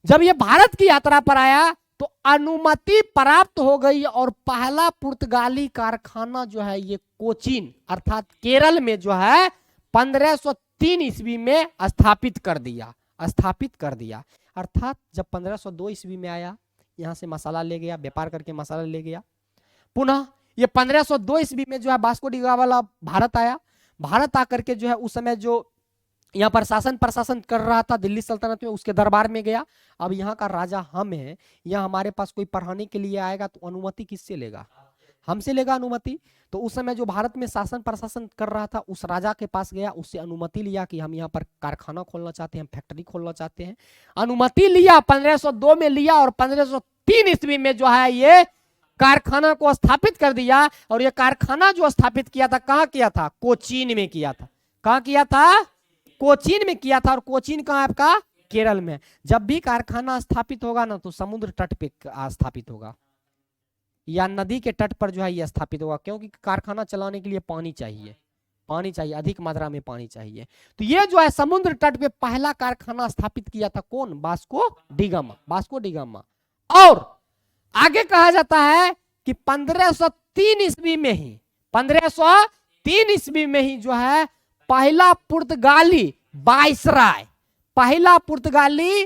जब ये भारत की यात्रा पर आया तो अनुमति प्राप्त हो गई और पहला पुर्तगाली कारखाना जो है ये कोचीन अर्थात केरल में जो है 1503 ईस्वी में स्थापित कर दिया। अर्थात जब 1502 ईस्वी में आया, यहां से मसाला ले गया, व्यापार करके मसाला ले गया, पुनः ये 1502 ईस्वी में जो है वास्को डी गामा भारत आया। भारत आकर के जो है उस समय जो यहाँ पर शासन प्रशासन कर रहा था दिल्ली सल्तनत में, उसके दरबार में गया। अब यहाँ का राजा हम है, यहाँ हमारे पास कोई पढ़ाने के लिए आएगा तो अनुमति किससे लेगा? हमसे लेगा अनुमति। तो उस समय जो भारत में शासन प्रशासन कर रहा था उस राजा के पास गया, उससे अनुमति लिया कि हम यहाँ पर कारखाना खोलना चाहते हैं, फैक्ट्री खोलना चाहते हैं। अनुमति लिया, 1502 में लिया, और 1503 ईस्वी में जो है ये कारखाना को स्थापित कर दिया। और ये कारखाना जो स्थापित किया था कहाँ किया था? कोचीन में किया था। कहाँ किया था? कोचीन में किया था। और कोचीन कहाँ आपका? केरल में। जब भी कारखाना स्थापित होगा ना तो समुद्र तट पे स्थापित होगा या नदी के तट पर जो है ये स्थापित होगा, क्योंकि कारखाना चलाने के लिए पानी चाहिए, पानी चाहिए, अधिक मात्रा में पानी चाहिए। तो ये जो है समुद्र तट पे पहला कारखाना स्थापित किया था कौन? Vasco da Gama, Vasco da Gama. और आगे कहा जाता है कि 1503 ईस्वी में ही, 1503 ईस्वी में ही जो है पहला पुर्तगाली वाइसराय, पहला पुर्तगाली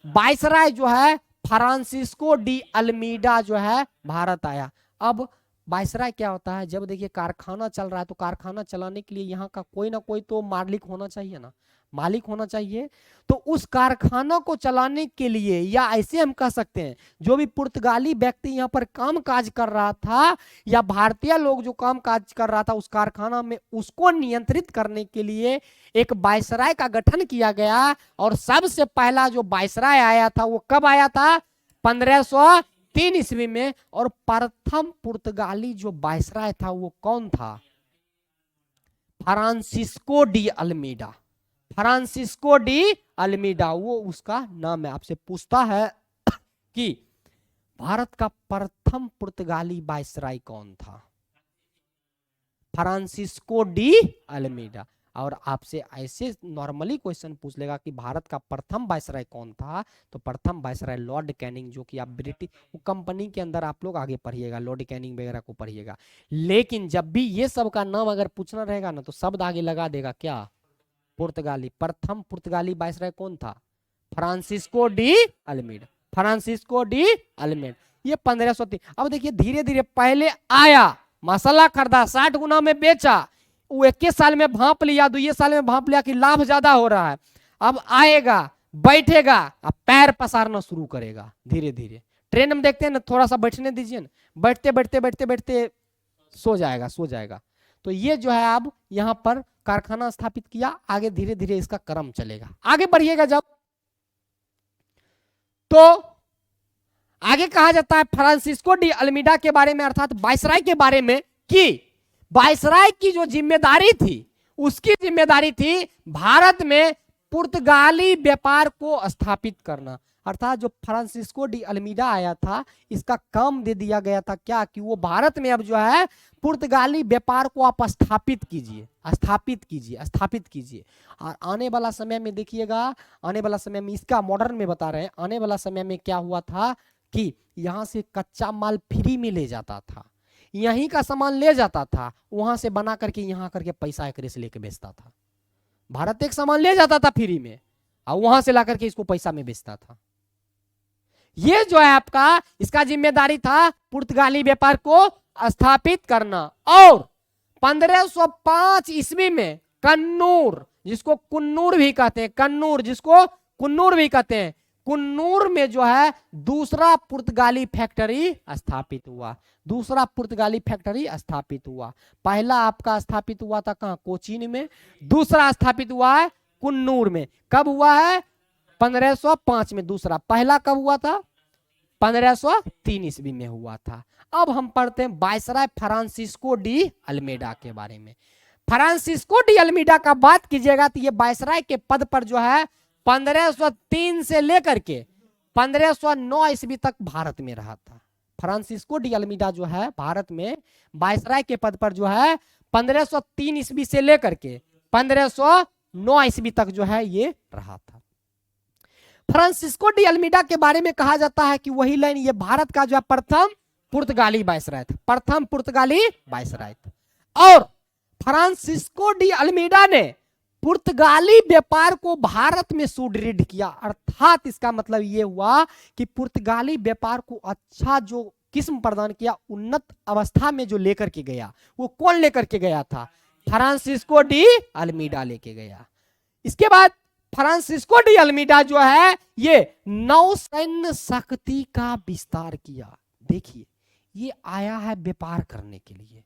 वाइसराय जो है फ्रांसिस्को डी अल्मीडा जो है भारत आया। अब वाइसराय क्या होता है? जब देखिए कारखाना चल रहा है तो कारखाना चलाने के लिए यहाँ का कोई ना कोई तो मालिक होना चाहिए ना, मालिक होना चाहिए। तो उस कारखाना को चलाने के लिए, या ऐसे हम कह सकते हैं जो भी पुर्तगाली व्यक्ति यहाँ पर काम काज कर रहा था या भारतीय लोग जो काम काज कर रहा था उस कारखाना में, उसको नियंत्रित करने के लिए एक वाइसराय का गठन किया गया। और सबसे पहला जो वाइसराय आया था वो कब आया था? 1503 ईस्वी में। और प्रथम पुर्तगाली जो वाइसराय था वो कौन था? Francisco de Almeida, Francisco de Almeida, वो उसका नाम है। आपसे पूछता है कि भारत का प्रथम पुर्तगाली वाइसराय कौन था? Francisco de Almeida. और आपसे ऐसे नॉर्मली क्वेश्चन पूछ लेगा कि भारत का प्रथम वाइसराय कौन था, तो प्रथम वाइसराय लॉर्ड कैनिंग, जो कि आप ब्रिटिश कंपनी के अंदर आप लोग आगे पढ़िएगा, लॉर्ड कैनिंग वगैरह को पढ़िएगा। लेकिन जब भी ये सब का नाम अगर पूछना रहेगा ना तो शब्द आगे लगा देगा क्या? पुर्तगाली। प्रथम पुर्तगाली वाइसराय कौन था? Francisco de Almeida, Francisco de Almeida. ये 1503। अब देखिए धीरे धीरे पहले आया, मसाला खरीदा, 60 गुना में बेचा, वो 21 साल में भांप लिया, 2 साल में भांप लिया कि लाभ ज्यादा हो रहा है। अब आएगा, बैठेगा, अब पैर पसारना शुरू करेगा धीरे धीरे। ट्रेन में देखते हैं ना, थोड़ा सा बैठने दीजिए ना, बैठते बैठते बैठते बैठते सो जाएगा, सो जाएगा। तो ये जो है अब यहां पर कारखाना स्थापित किया, आगे धीरे धीरे इसका क्रम चलेगा। आगे बढ़िएगा जब, तो आगे कहा जाता है फ्रांसिस्को डी अल्मीडा के बारे में, अर्थात वाइसराय के बारे में, कि वाइसराय की जो जिम्मेदारी थी, उसकी जिम्मेदारी थी भारत में पुर्तगाली व्यापार को स्थापित करना। अर्थात जो फ्रांसिस्को डी अल्मीडा आया था, इसका काम दे दिया गया था क्या? कि वो भारत में अब जो है पुर्तगाली व्यापार को आप स्थापित कीजिए, स्थापित कीजिए, स्थापित कीजिए। और आने वाला समय में देखिएगा, आने वाला समय में, इसका मॉडर्न में बता रहे हैं, आने वाला समय में क्या हुआ था कि यहां से कच्चा माल फ्री में ले जाता था, यहीं का सामान ले जाता था, वहां से बना करके यहां करके पैसा एक से लेके बेचता था। भारत एक सामान ले जाता था फ्री में और वहां से ला करके इसको पैसा में बेचता था। ये जो है आपका, इसका जिम्मेदारी था पुर्तगाली व्यापार को स्थापित करना। और 1505 ईस्वी में कन्नूर, जिसको कुन्नूर भी कहते हैं, कन्नूर जिसको कुन्नूर भी कहते हैं, कुन्नूर में जो है दूसरा पुर्तगाली फैक्ट्री स्थापित हुआ, दूसरा पुर्तगाली फैक्ट्री स्थापित हुआ। पहला आपका स्थापित हुआ था कहां? कोचीन में। दूसरा स्थापित हुआ है कुन्नूर में। कब हुआ है? 1505 में दूसरा। पहला कब हुआ था? 1503 ईस्वी में हुआ था। अब हम पढ़ते हैं वाइसराय फ्रांसिस्को डी अल्मीडा के बारे में। फ्रांसिस्को डी अल्मीडा का बात कीजिएगा तो ये वाइसराय के पद पर जो है 1503 से लेकर के 1509 ईस्वी तक भारत में रहा था। फ्रांसिस्को डी अल्मीडा जो है भारत में वाइसराय के पद पर जो है 1503 ईस्वी से लेकर के 1509 ईस्वी तक जो है ये रहा था। फ्रांसिस्को डी अल्मीडा के बारे में कहा जाता है कि वही लाइन, ये भारत का जो है प्रथम पुर्तगाली वाइसराय था, प्रथम पुर्तगाली वाइसराय था। और फ्रांसिस्को डी अल्मीडा ने पुर्तगाली व्यापार को भारत में सुदृढ़ किया। अर्थात इसका मतलब ये हुआ कि पुर्तगाली व्यापार को अच्छा जो किस्म प्रदान किया, उन्नत अवस्था में जो लेकर के गया, वो कौन लेकर के गया था? फ्रांसिस्को डी अल्मीडा लेके गया। इसके बाद फ्रांसिस्को डी अल्मीडा जो है ये नौसैन्य शक्ति का विस्तार किया। देखिए ये आया है व्यापार करने के लिए,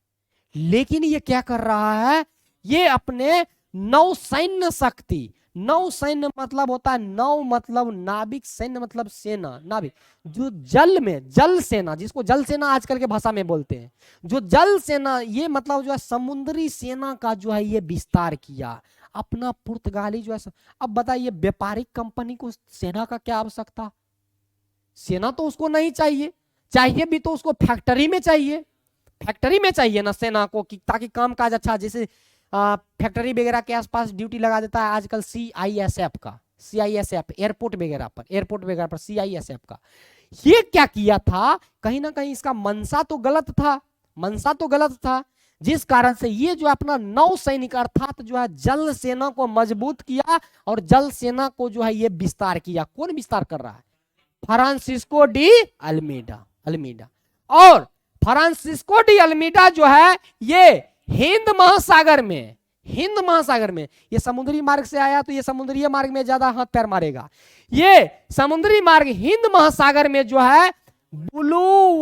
लेकिन ये क्या कर रहा है? ये अपने नौसैन्य शक्ति, नौसैन्य मतलब होता है नौ मतलब नाविक, सैन्य मतलब सेना, नाविक जो जल में, जल सेना, जिसको जल सेना आजकल के भाषा में बोलते हैं, जो जल सेना, ये मतलब जो है समुद्री सेना का जो है ये विस्तार किया। अपना पुर्तगाली जो है अब बताइए व्यापारिक कंपनी को सेना का क्या आवश्यकता? सेना तो उसको नहीं चाहिए, चाहिए भी तो उसको फैक्ट्री में चाहिए, फैक्ट्री में चाहिए ना सेना को कि ताकि काम काज अच्छा, जैसे फैक्ट्री वगैरह के आसपास ड्यूटी लगा देता है आजकल CISF का, CISF एयरपोर्ट वगैरह पर CISF का। ये क्या किया था, कहीं ना कहीं इसका मंशा तो गलत था, मंशा तो गलत था, जिस कारण से ये जो अपना नौ सैनिक अर्थात जो है जल सेना को मजबूत किया और जल सेना को जो है ये विस्तार किया। कौन विस्तार कर रहा है? Francisco de Almeida. और फ्रांसिस्को डी अल्मीडा जो है ये हिंद महासागर में ये समुद्री मार्ग से आया तो ये समुद्री मार्ग में ज्यादा हाथ पैर मारेगा। ये समुद्री मार्ग हिंद महासागर में जो है ब्लू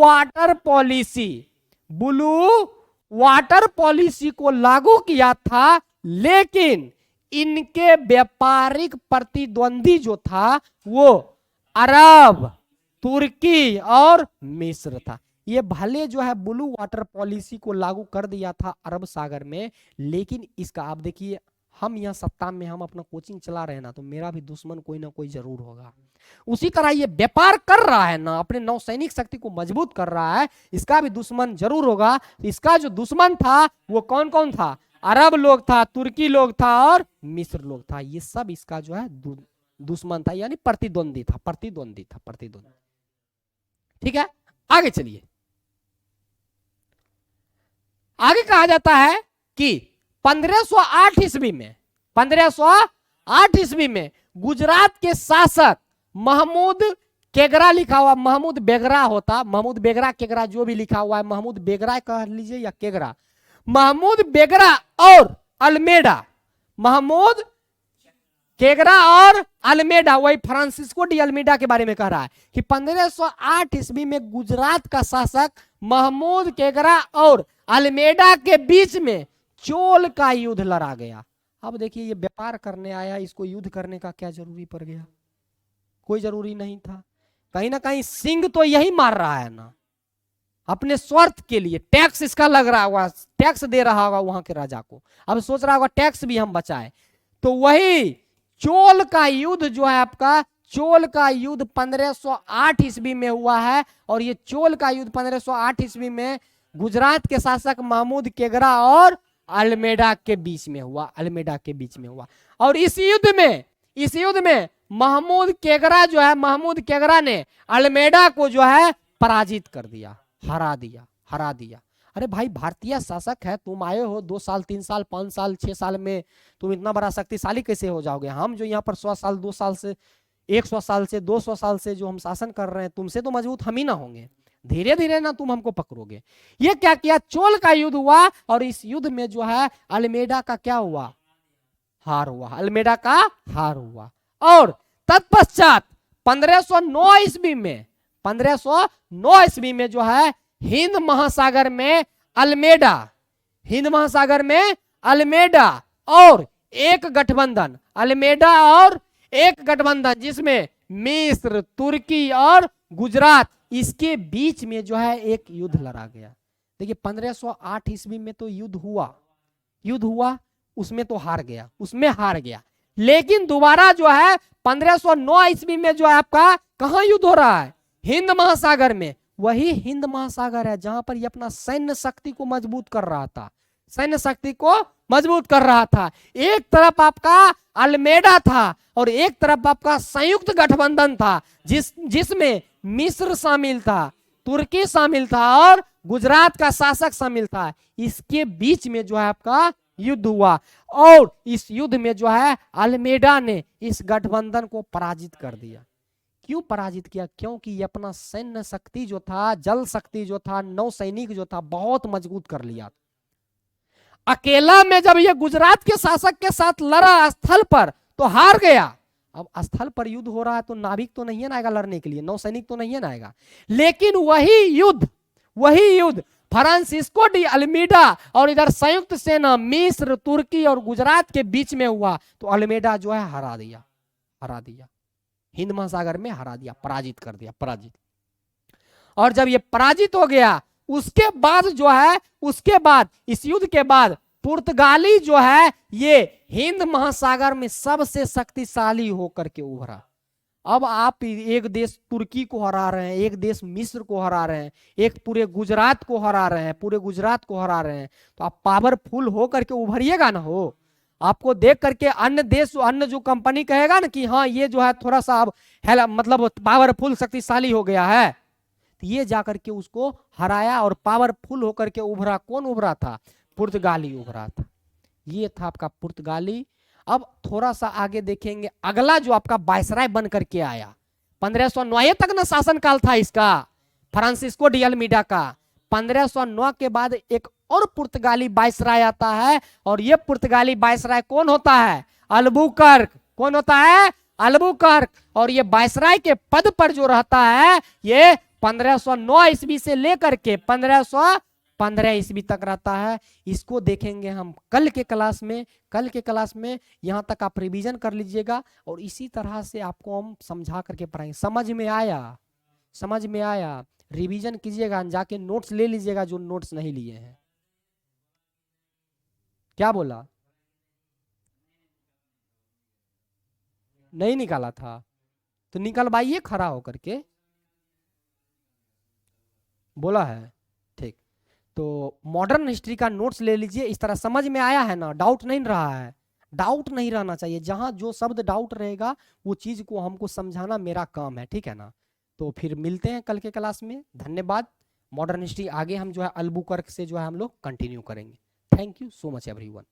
वाटर पॉलिसी को लागू किया था, लेकिन इनके व्यापारिक प्रतिद्वंदी जो था वो अरब, तुर्की और मिस्र था। ये भले जो है ब्लू वाटर पॉलिसी को लागू कर दिया था अरब सागर में, लेकिन इसका आप देखिए हम यहाँ सत्ता में हम अपना कोचिंग चला रहे हैं ना, तो मेरा भी दुश्मन कोई ना कोई जरूर होगा। उसी तरह ये व्यापार कर रहा है ना, अपने नौसैनिक शक्ति को मजबूत कर रहा है, इसका भी दुश्मन जरूर होगा। इसका जो दुश्मन था वो कौन कौन था? अरब लोग था, तुर्की लोग था और मिस्र लोग था। ये सब इसका जो है दुश्मन था, यानी प्रतिद्वंदी था। ठीक है, आगे चलिए। आगे कहा जाता है कि 1508 ईस्वी में गुजरात के शासक महमूद केगरा लिखा हुआ, महमूद बेगरा होता, महमूद बेगरा केगरा जो भी लिखा हुआ है, महमूद बेगरा कह लीजिए या केगरा, महमूद बेगरा और अल्मेडा, महमूद केगरा और अल्मेडा, वही फ्रांसिस्को डी अल्मेडा के बारे में कह रहा है कि 1508 ईस्वी में गुजरात का शासक महमूद केगरा और अल्मेडा के बीच में चोल का युद्ध लड़ा गया। अब देखिए ये व्यापार करने आया, इसको युद्ध करने का क्या जरूरी पड़ गया? कोई जरूरी नहीं था। कहीं ना कहीं सिंह तो यही मार रहा है ना, अपने स्वार्थ के लिए। टैक्स इसका लग रहा होगा, टैक्स दे रहा होगा वहां के राजा को, अब सोच रहा होगा टैक्स भी हम बचाए। तो वही चोल का युद्ध जो है आपका, चोल का युद्ध 1508 ईस्वी में हुआ है। और ये चोल का युद्ध 1508 ईस्वी में गुजरात के शासक महमूद केगरा और अल्मेडा के बीच में हुआ। और इस युद्ध में महमूद केगरा ने अल्मेडा को जो है पराजित कर दिया, हरा दिया। अरे भाई भारतीय शासक है, तुम आए हो 2 साल 3 साल 5 साल 6 साल में तुम इतना बड़ा शक्तिशाली कैसे हो जाओगे? हम जो यहाँ पर 100 साल 2 साल से 100 साल से 200 साल से जो हम शासन कर रहे हैं, तुमसे तो मजबूत हम ही ना होंगे, धीरे धीरे ना तुम हमको पकड़ोगे। ये क्या किया? चोल का युद्ध हुआ और इस युद्ध में जो है अल्मेडा का क्या हुआ? हार हुआ। और तत्पश्चात 1509 ईस्वी में जो है हिंद महासागर में अल्मेडा और एक गठबंधन जिसमें मिस्र, तुर्की और गुजरात, इसके बीच में जो है एक युद्ध लड़ा गया। देखिए 1508 ईस्वी में तो युद्ध हुआ, उसमें हार गया। लेकिन दोबारा जो है 1509 ईस्वी में जो है आपका कहां युद्ध हो रहा है? हिंद महासागर में। वही हिंद महासागर है जहां पर ये अपना सैन्य शक्ति को मजबूत कर रहा था। एक तरफ आपका अल्मेडा था और एक तरफ आपका संयुक्त गठबंधन था, जिसमें मिस्र शामिल था, तुर्की शामिल था और गुजरात का शासक शामिल था। इसके बीच में जो है आपका युद्ध हुआ और इस युद्ध में जो है अल्मेडा ने इस गठबंधन को पराजित कर दिया। क्यों पराजित किया? क्योंकि ये अपना सैन्य शक्ति जो था, जल शक्ति जो था, नौसैनिक जो था, बहुत मजबूत कर लिया। अकेला में जब ये गुजरात के शासक के साथ लड़ा स्थल पर तो हार गया। अब स्थल पर युद्ध हो रहा है तो नाविक तो नहीं है ना आएगा लड़ने के लिए, नौसैनिक तो नहीं है ना आएगा। लेकिन वही युद्ध फ्रांसिस्को डी अल्मीडा और इधर संयुक्त सेना मिस्र, तुर्की और गुजरात के बीच में हुआ तो अल्मीडा जो है हरा दिया, हिंद महासागर में हरा दिया, पराजित कर दिया। और जब ये पराजित हो गया उसके बाद इस युद्ध के बाद पुर्तगाली जो है ये हिंद महासागर में सबसे शक्तिशाली होकर के उभरा। अब आप एक देश तुर्की को हरा रहे हैं, एक देश मिस्र को हरा रहे हैं, एक पूरे गुजरात को हरा रहे हैं, पूरे गुजरात को हरा रहे हैं, तो आप पावरफुल होकर के उभरिएगा ना। हो आपको देख करके अन्य देश, अन्य जो कंपनी कहेगा ना कि हाँ ये जो है थोड़ा सा अब मतलब पावरफुल शक्तिशाली हो गया है, तो ये जाकर के उसको हराया और पावरफुल होकर के उभरा। कौन उभरा था? पुर्तगाली उभरा था। ये था आपका पुर्तगाली। अब थोड़ा सा आगे देखेंगे, अगला जो आपका वायसराय बन करके आया 1509 तक ना शासन काल था इसका, फ्रांसिस्को डी अल्मीडा का। 1509 के बाद एक और पुर्तगाली वायसराय आता है, और ये पुर्तगाली वायसराय कौन होता है? अल्बुकर्क। कौन होता है? अल्बुकर्क। और ये वायसराय के पद पर जो रहता है ये 1509 ईस्वी से लेकर के 1515 ईस्वी तक रहता है। इसको देखेंगे हम कल के क्लास में। कल के क्लास में यहाँ तक आप रिवीजन कर लीजिएगा, और इसी तरह से आपको हम समझा करके पढ़ाएंगे। समझ में आया? समझ में आया? रिवीजन कीजिएगा, जाके नोट्स ले लीजिएगा जो नोट्स नहीं लिए हैं। क्या बोला? नहीं निकाला था तो निकलवाइए खड़ा होकर के। बोला है? ठीक, तो मॉडर्न हिस्ट्री का नोट्स ले लीजिए। इस तरह समझ में आया है ना? डाउट नहीं रहा है? डाउट नहीं रहना चाहिए। जहां जो शब्द डाउट रहेगा वो चीज को हमको समझाना मेरा काम है, ठीक है ना? तो फिर मिलते हैं कल के क्लास में। धन्यवाद। मॉडर्न हिस्ट्री आगे हम जो है अल्बुकर्क से जो है हम लोग कंटिन्यू करेंगे। Thank you so much everyone.